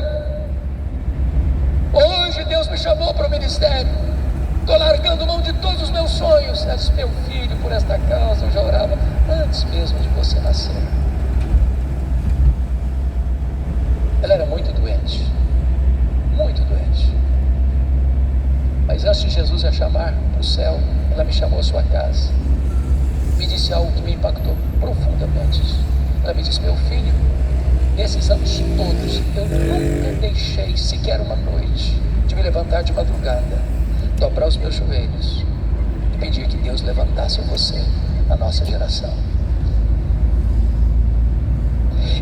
Speaker 3: hoje Deus me chamou para o ministério, estou largando mão de todos os meus sonhos. Ela disse: meu filho, por esta causa eu já orava antes mesmo de você nascer. Ela era muito doente, mas antes de Jesus a chamar para o céu, ela me chamou à sua casa disse algo que me impactou profundamente. Ela me disse: meu filho, nesses anos todos, eu nunca deixei sequer uma noite de me levantar de madrugada, dobrar os meus joelhos e pedir que Deus levantasse você na nossa geração.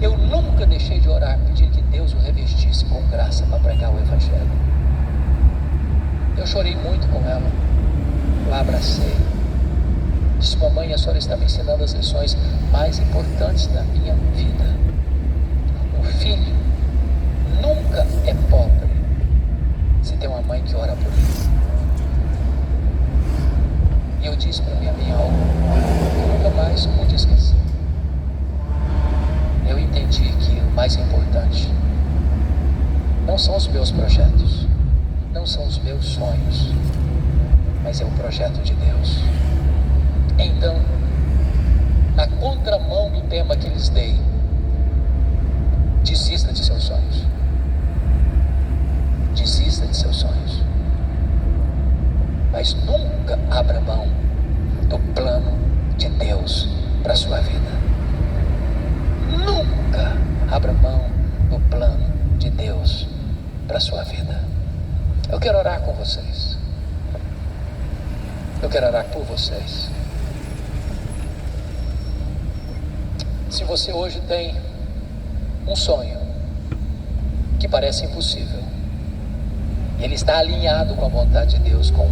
Speaker 3: Eu nunca deixei de orar, pedir que Deus o revestisse com graça para pregar o Evangelho. Eu chorei muito com ela, eu a abracei. Disse: mamãe, a senhora está me ensinando as lições mais importantes da minha vida. Um filho nunca é pobre se tem uma mãe que ora por ele. E eu disse para mim algo que eu nunca mais pude esquecer. Eu entendi que o mais importante não são os meus projetos, não são os meus sonhos, mas é o projeto de Deus. Então, na contramão do tema que lhes dei, desista de seus sonhos. Desista de seus sonhos. Mas nunca abra mão do plano de Deus para a sua vida. Nunca abra mão do plano de Deus para a sua vida. Eu quero orar com vocês. Eu quero orar por vocês. Se você hoje tem um sonho que parece impossível, e ele está alinhado com a vontade de Deus, com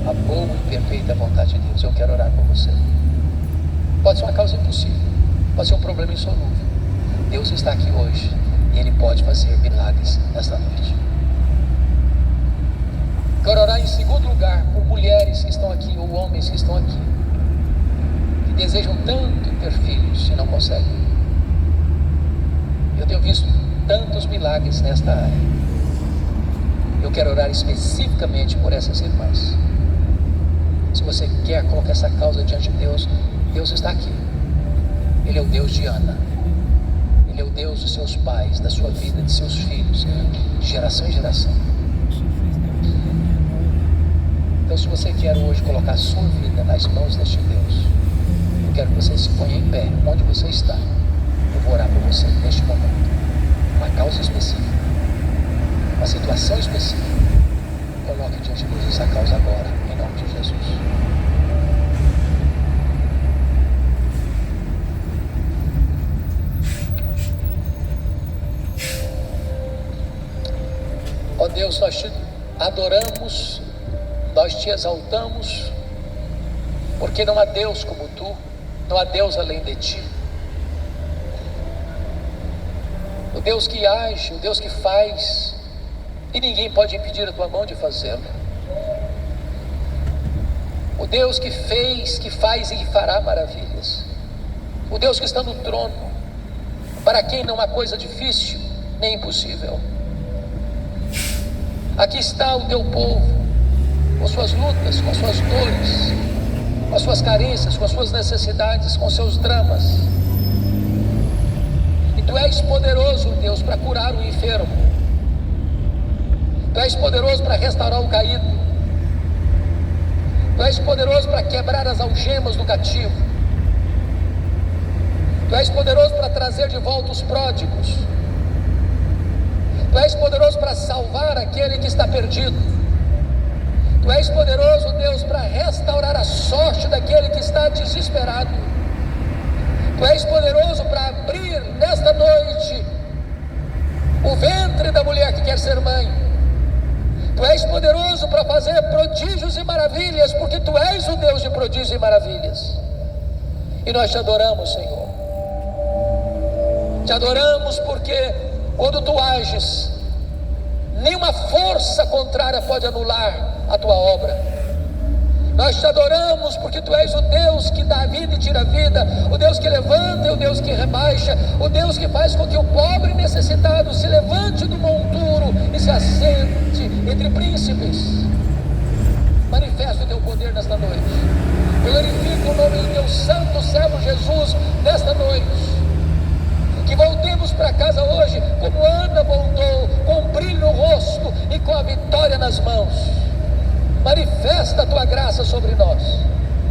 Speaker 3: a boa e perfeita vontade de Deus, eu quero orar por você. Pode ser uma causa impossível, pode ser um problema insolúvel. Deus está aqui hoje e Ele pode fazer milagres nesta noite. Quero orar em segundo lugar por mulheres que estão aqui, ou homens que estão aqui, que desejam tanto ter filhos e não conseguem. Eu tenho visto tantos milagres nesta área. Eu quero orar especificamente por essas irmãs. Se você quer colocar essa causa diante de Deus, Deus está aqui. Ele é o Deus de Ana. Ele é o Deus dos seus pais, da sua vida, de seus filhos, de geração em geração. Então, se você quer hoje colocar a sua vida nas mãos deste Deus, eu quero que você se ponha em pé, onde você está. Eu vou orar por você neste momento. Uma causa específica, uma situação específica. Coloque diante de Deus essa causa agora, em nome de Jesus. Ó Deus, nós te adoramos, nós te exaltamos, porque não há Deus como tu, não há Deus além de ti. O Deus que age, o Deus que faz, e ninguém pode impedir a tua mão de fazê-lo. O Deus que fez, que faz e que fará maravilhas. O Deus que está no trono, para quem não há coisa difícil nem impossível. Aqui está o teu povo, com suas lutas, com suas dores, com as suas carências, com as suas necessidades, com seus dramas. E tu és poderoso, Deus, para curar o enfermo. Tu és poderoso para restaurar o caído. Tu és poderoso para quebrar as algemas do cativo. Tu és poderoso para trazer de volta os pródigos. Tu és poderoso para salvar aquele que está perdido. Tu és poderoso, Deus, para restaurar a sorte daquele que está desesperado. Tu és poderoso para abrir nesta noite o ventre da mulher que quer ser mãe. Tu és poderoso para fazer prodígios e maravilhas, porque Tu és o Deus de prodígios e maravilhas. E nós te adoramos, Senhor. Te adoramos porque quando Tu ages, nenhuma força contrária pode anular a Tua obra. Nós te adoramos porque Tu és o Deus que dá vida e tira a vida, o Deus que levanta e o Deus que rebaixa, o Deus que faz com que o pobre necessitado se levante do monturo e se assente entre príncipes. Manifesta o Teu poder nesta noite. Glorifica o nome do Teu santo servo Jesus nesta noite. Que voltemos para casa hoje como Ana voltou, com um brilho no rosto e com a vitória nas mãos. Manifesta a Tua graça sobre nós.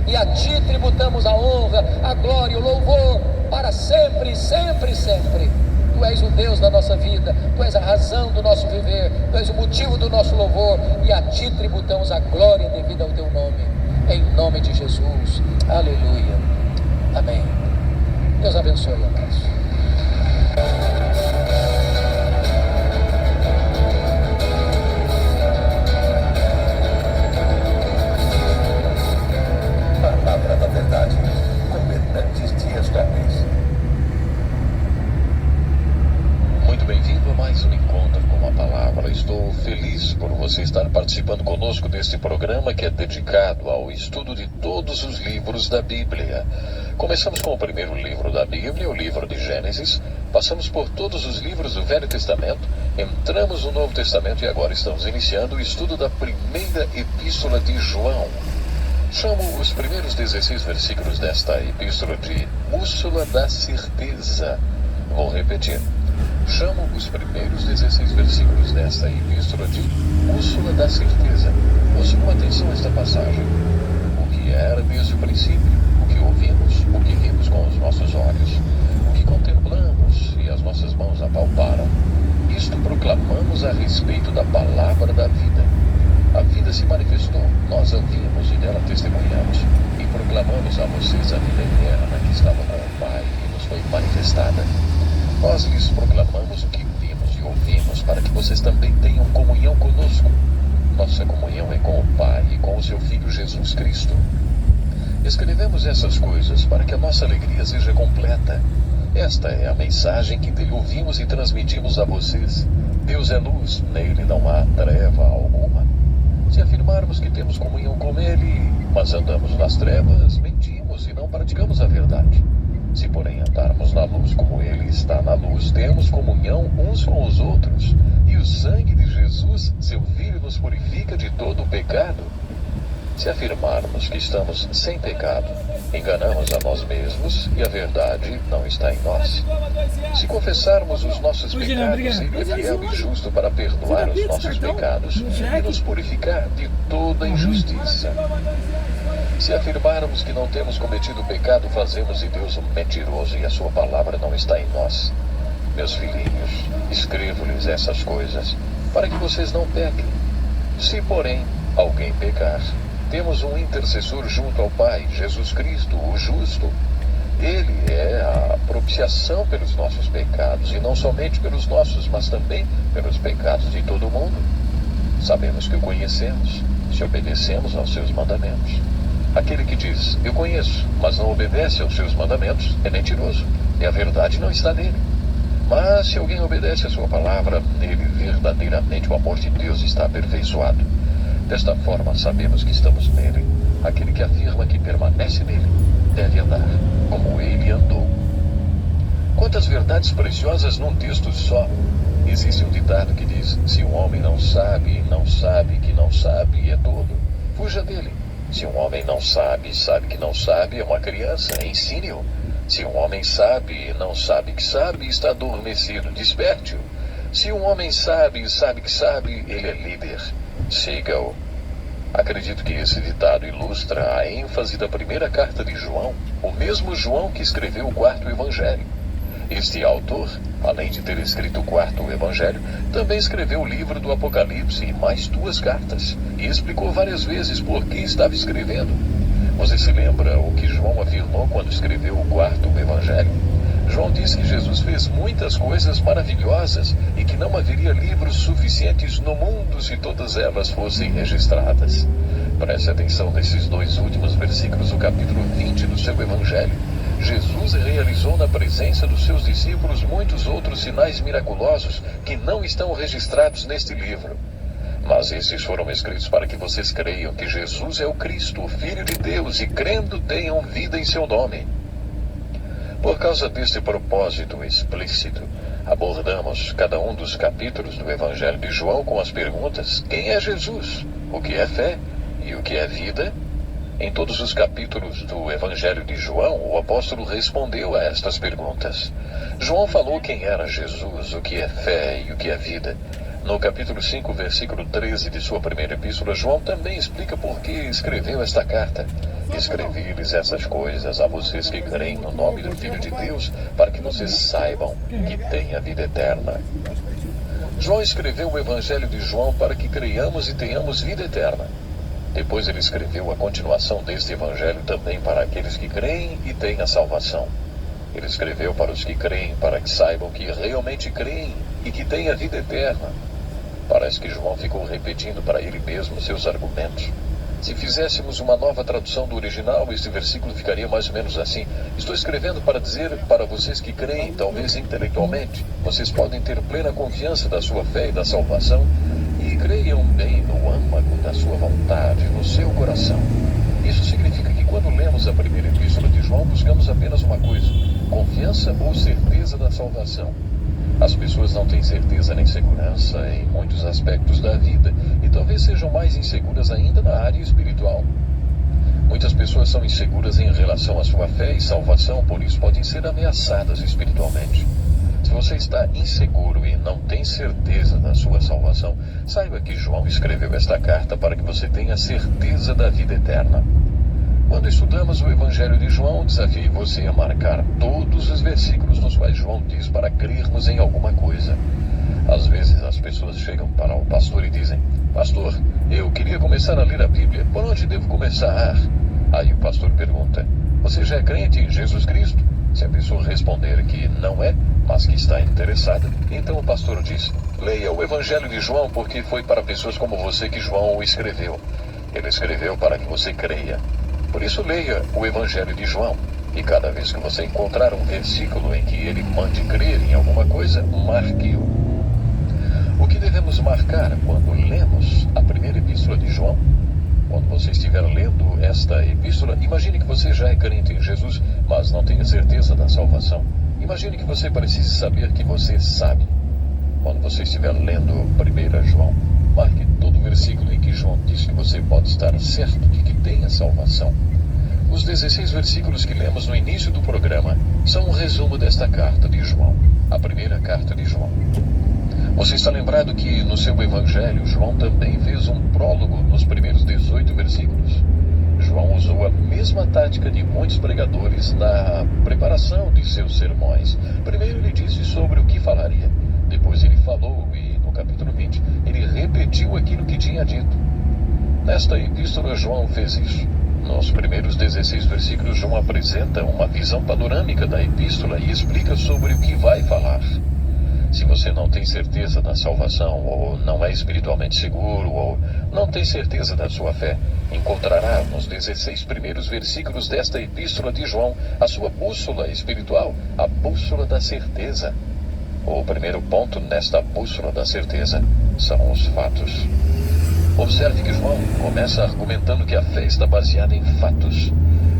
Speaker 3: e a Ti tributamos a honra, a glória e o louvor para sempre, sempre, sempre. Tu és o Deus da nossa vida, Tu és a razão do nosso viver, Tu és o motivo do nosso louvor, e a Ti tributamos a glória devida ao Teu nome, em nome de Jesus. Aleluia. Amém. Deus abençoe, amados.
Speaker 2: Palavra da Verdade, com Hernandes Dias Lopes. Muito bem-vindo a mais um encontro com a palavra. Estou feliz por você estar participando conosco deste programa que é dedicado ao estudo de todos os livros da Bíblia. Começamos com o primeiro livro da Bíblia, o livro de Gênesis, passamos por todos os livros do Velho Testamento, entramos no Novo Testamento e agora estamos iniciando o estudo da primeira epístola de João. Chamo os primeiros 16 versículos desta epístola de Bússola da Certeza. Vou repetir. Chamo os primeiros 16 versículos desta epístola de Bússola da Certeza. Ouça com atenção esta passagem. O que era desde o princípio, o que ouvimos, o que vimos com os nossos olhos, o que contemplamos e as nossas mãos apalparam, isto proclamamos a respeito da palavra da vida. A vida se manifestou, nós a vimos e dela testemunhamos, e proclamamos a vocês a vida eterna que estava com o Pai e nos foi manifestada. Nós lhes proclamamos o que vimos e ouvimos, para que vocês também tenham comunhão conosco. Nossa comunhão é com o Pai e com o seu Filho Jesus Cristo. Escrevemos essas coisas para que a nossa alegria seja completa. Esta é a mensagem que dele ouvimos e transmitimos a vocês. Deus é luz, nele não há treva alguma. Se afirmarmos que temos comunhão com Ele, mas andamos nas trevas, mentimos e não praticamos a verdade. Se, porém, andarmos na luz como Ele está na luz, temos comunhão uns com os outros, e o sangue de Jesus, seu Filho, nos purifica de todo o pecado. Se afirmarmos que estamos sem pecado, enganamos a nós mesmos e a verdade não está em nós. Se confessarmos os nossos pecados, Ele é fiel e justo para perdoar os nossos pecados e nos purificar de toda injustiça. Se afirmarmos que não temos cometido pecado, fazemos de Deus um mentiroso e a sua palavra não está em nós. Meus filhinhos, escrevo-lhes essas coisas para que vocês não pequem. Se, porém, alguém pecar, temos um intercessor junto ao Pai, Jesus Cristo, o justo. Ele é a propiciação pelos nossos pecados, e não somente pelos nossos, mas também pelos pecados de todo o mundo. Sabemos que o conhecemos, se obedecemos aos seus mandamentos. Aquele que diz, eu conheço, mas não obedece aos seus mandamentos, é mentiroso, e a verdade não está nele. Mas se alguém obedece a sua palavra, nele verdadeiramente o amor de Deus está aperfeiçoado. Desta forma, sabemos que estamos nele. Aquele que afirma que permanece nele deve andar como ele andou. Quantas verdades preciosas num texto só! Existe um ditado que diz, se um homem não sabe que não sabe, é tolo, fuja dele. Se um homem não sabe que não sabe, é uma criança, ensine-o. Se um homem sabe que sabe, está adormecido, desperte-o. Se um homem sabe que sabe, ele é líder. Siga-o. Acredito que esse ditado ilustra a ênfase da primeira carta de João, o mesmo João que escreveu o quarto evangelho. Este autor, além de ter escrito o quarto evangelho, também escreveu o livro do Apocalipse e mais 2 cartas, e explicou várias vezes por que estava escrevendo. Você se lembra o que João afirmou quando escreveu o quarto evangelho? João disse que Jesus fez muitas coisas maravilhosas e que não haveria livros suficientes no mundo se todas elas fossem registradas. Preste atenção nesses 2 últimos versículos do capítulo 20 do seu evangelho. Jesus realizou na presença dos seus discípulos muitos outros sinais miraculosos que não estão registrados neste livro. Mas esses foram escritos para que vocês creiam que Jesus é o Cristo, o Filho de Deus, e crendo tenham vida em seu nome. Por causa deste propósito explícito, abordamos cada um dos capítulos do Evangelho de João com as perguntas: quem é Jesus? O que é fé? E o que é vida? Em todos os capítulos do Evangelho de João, o apóstolo respondeu a estas perguntas. João falou quem era Jesus, o que é fé e o que é vida. No capítulo 5, versículo 13 de sua primeira epístola, João também explica por que escreveu esta carta. Escrevi-lhes essas coisas a vocês que creem no nome do Filho de Deus, para que vocês saibam que têm a vida eterna. João escreveu o Evangelho de João para que creiamos e tenhamos vida eterna. Depois ele escreveu a continuação deste Evangelho também para aqueles que creem e têm a salvação. Ele escreveu para os que creem, para que saibam que realmente creem e que têm a vida eterna. Parece que João ficou repetindo para ele mesmo seus argumentos. Se fizéssemos uma nova tradução do original, este versículo ficaria mais ou menos assim. Estou escrevendo para dizer para vocês que creem, talvez intelectualmente, vocês podem ter plena confiança da sua fé e da salvação, e creiam bem no âmago da sua vontade, no seu coração. Isso significa que quando lemos a primeira epístola de João, buscamos apenas uma coisa: confiança ou certeza da salvação. As pessoas não têm certeza nem segurança em muitos aspectos da vida e talvez sejam mais inseguras ainda na área espiritual. Muitas pessoas são inseguras em relação à sua fé e salvação, por isso podem ser ameaçadas espiritualmente. Se você está inseguro e não tem certeza da sua salvação, saiba que João escreveu esta carta para que você tenha certeza da vida eterna. Quando estudamos o Evangelho de João, desafiei você a marcar todos os versículos nos quais João diz para crermos em alguma coisa. Às vezes as pessoas chegam para o pastor e dizem: pastor, eu queria começar a ler a Bíblia, por onde devo começar? Aí o pastor pergunta: você já é crente em Jesus Cristo? Se a pessoa responder que não é, mas que está interessada, então o pastor diz: leia o Evangelho de João, porque foi para pessoas como você que João o escreveu. Ele escreveu para que você creia. Por isso, leia o Evangelho de João, e cada vez que você encontrar um versículo em que ele mande crer em alguma coisa, marque-o. O que devemos marcar quando lemos a primeira epístola de João? Quando você estiver lendo esta epístola, imagine que você já é crente em Jesus, mas não tenha certeza da salvação. Imagine que você precise saber que você sabe. Quando você estiver lendo 1 João, marque todo o versículo em que João diz que você pode estar certo de que tem a salvação. Os 16 versículos que lemos no início do programa são um resumo desta carta de João, a primeira carta de João. Você está lembrado que no seu Evangelho, João também fez um prólogo nos primeiros 18 versículos. João usou a mesma tática de muitos pregadores na preparação de seus sermões. Primeiro ele disse sobre o que falaria. Depois ele falou e no capítulo 20 ele repetiu aquilo que tinha dito. Nesta epístola João fez isso. Nos primeiros 16 versículos João apresenta uma visão panorâmica da epístola e explica sobre o que vai falar. Se você não tem certeza da salvação, ou não é espiritualmente seguro, ou não tem certeza da sua fé, encontrará nos 16 primeiros versículos desta epístola de João a sua bússola espiritual, a bússola da certeza. O primeiro ponto nesta bússola da certeza são os fatos. Observe que João começa argumentando que a fé está baseada em fatos.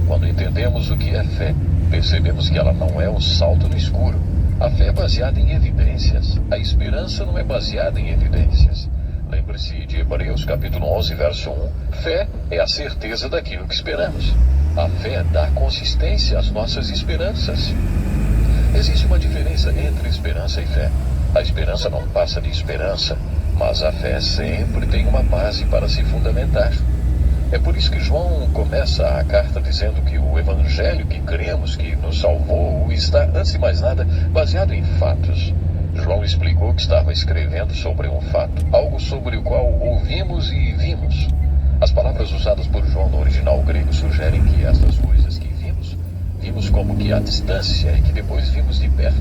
Speaker 2: Quando entendemos o que é fé, percebemos que ela não é um salto no escuro. A fé é baseada em evidências. A esperança não é baseada em evidências. Lembre-se de Hebreus capítulo 11, verso 1. Fé é a certeza daquilo que esperamos. A fé dá consistência às nossas esperanças. Existe uma diferença entre esperança e fé. A esperança não passa de esperança, mas a fé sempre tem uma base para se fundamentar. É por isso que João começa a carta dizendo que o Evangelho que cremos, que nos salvou, está, antes de mais nada, baseado em fatos. João explicou que estava escrevendo sobre um fato, algo sobre o qual ouvimos e vimos. As palavras usadas por João no original grego sugerem que estas coisas que vimos como que à distância e que depois vimos de perto,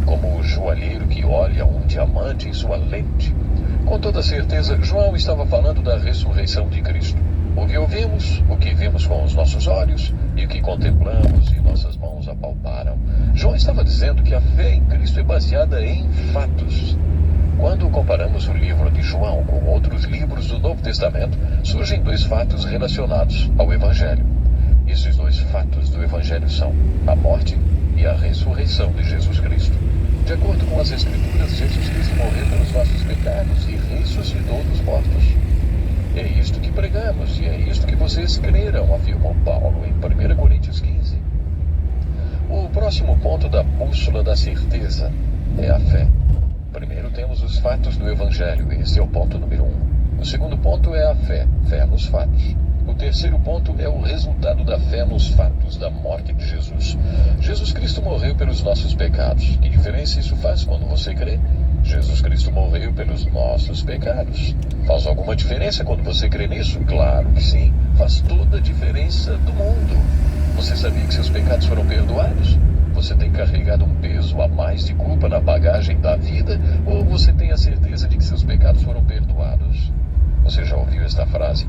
Speaker 2: como o joalheiro que olha um diamante em sua lente. Com toda certeza, João estava falando da ressurreição de Cristo. O que ouvimos, o que vimos com os nossos olhos e o que contemplamos e nossas mãos apalparam. João estava dizendo que a fé em Cristo é baseada em fatos. Quando comparamos o livro de João com outros livros do Novo Testamento, surgem dois fatos relacionados ao Evangelho. Esses dois fatos do Evangelho são a morte e a ressurreição de Jesus Cristo. De acordo com as Escrituras, Jesus Cristo morreu pelos nossos pecados e ressuscitou dos mortos. É isto que pregamos e é isto que vocês creram, afirmou Paulo em 1 Coríntios 15. O próximo ponto da bússola da certeza é a fé. Primeiro temos os fatos do Evangelho, esse é o ponto número 1. O segundo ponto é a fé, fé nos fatos. O terceiro ponto é o resultado da fé nos fatos da morte de Jesus. Jesus Cristo morreu pelos nossos pecados. Que diferença isso faz quando você crê? Jesus Cristo morreu pelos nossos pecados. Faz alguma diferença quando você crê nisso? Claro que sim. Faz toda a diferença do mundo. Você sabia que seus pecados foram perdoados? Você tem carregado um peso a mais de culpa na bagagem da vida? Ou você tem a certeza de que seus pecados foram perdoados? Você já ouviu esta frase?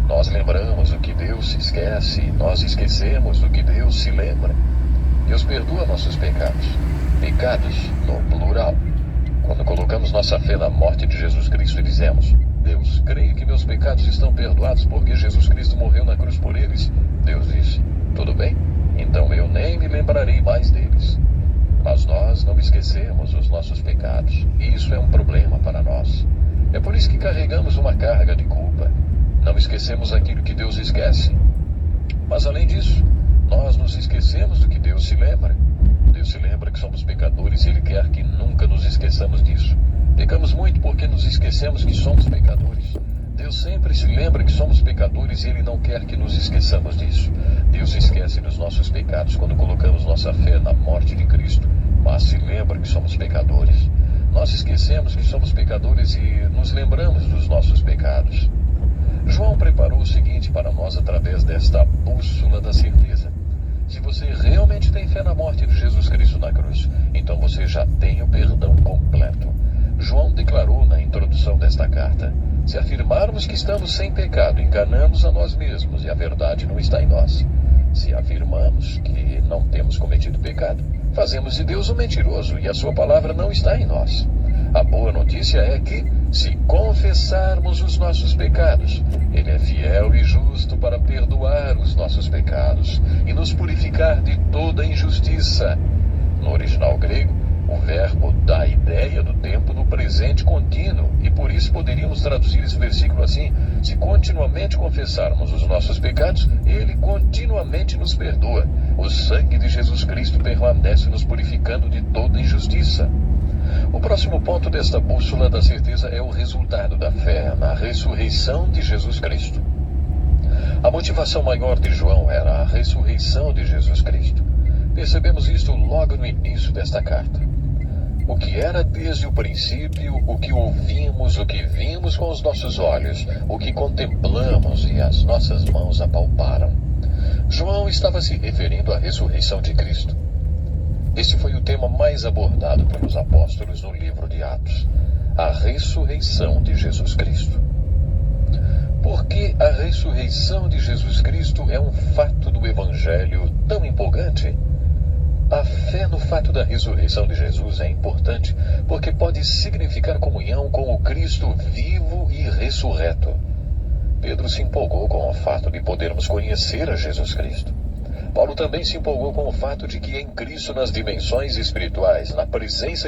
Speaker 2: Nós lembramos o que Deus se esquece, nós esquecemos o que Deus se lembra. Deus perdoa nossos pecados. Pecados no plural. Quando colocamos nossa fé na morte de Jesus Cristo e dizemos: Deus, creio que meus pecados estão perdoados porque Jesus Cristo morreu na cruz por eles. Deus diz: tudo bem, então eu nem me lembrarei mais deles. Mas nós não esquecemos os nossos pecados, e isso é um problema para nós. É por isso que carregamos uma carga de culpa. Não esquecemos aquilo que Deus esquece. Mas além disso, nós nos esquecemos do que Deus se lembra. Deus se lembra que somos pecadores e Ele quer que nunca nos esqueçamos disso. Pecamos muito porque nos esquecemos que somos pecadores. Deus sempre se lembra que somos pecadores e Ele não quer que nos esqueçamos disso. Deus esquece dos nossos pecados quando colocamos nossa fé na morte de Cristo, mas se lembra que somos pecadores. Nós esquecemos que somos pecadores e nos lembramos dos nossos pecados. João preparou o seguinte para nós através desta bússola da certeza. Se você realmente tem fé na morte de Jesus Cristo na cruz, então você já tem o perdão completo. João declarou na introdução desta carta: se afirmarmos que estamos sem pecado, enganamos a nós mesmos e a verdade não está em nós. Se afirmamos que não temos cometido pecado, fazemos de Deus um mentiroso e a sua palavra não está em nós. A boa notícia é que, se confessarmos os nossos pecados, Ele é fiel e justo para perdoar os nossos pecados e nos purificar de toda injustiça. No original grego, o verbo dá a ideia do tempo no presente contínuo e por isso poderíamos traduzir esse versículo assim: se continuamente confessarmos os nossos pecados, Ele continuamente nos perdoa. O sangue de Jesus Cristo permanece nos purificando de toda injustiça. O próximo ponto desta bússola da certeza é o resultado da fé na ressurreição de Jesus Cristo. A motivação maior de João era a ressurreição de Jesus Cristo. Percebemos isto logo no início desta carta. O que era desde o princípio, o que ouvimos, o que vimos com os nossos olhos, o que contemplamos e as nossas mãos apalparam. João estava se referindo à ressurreição de Cristo. Este foi o tema mais abordado pelos apóstolos no livro de Atos: a ressurreição de Jesus Cristo. Por que a ressurreição de Jesus Cristo é um fato do Evangelho tão empolgante? A fé no fato da ressurreição de Jesus é importante porque pode significar comunhão com o Cristo vivo e ressurreto. Pedro se empolgou com o fato de podermos conhecer a Jesus Cristo. Paulo também se empolgou com o fato de que em Cristo, nas dimensões espirituais, na presença de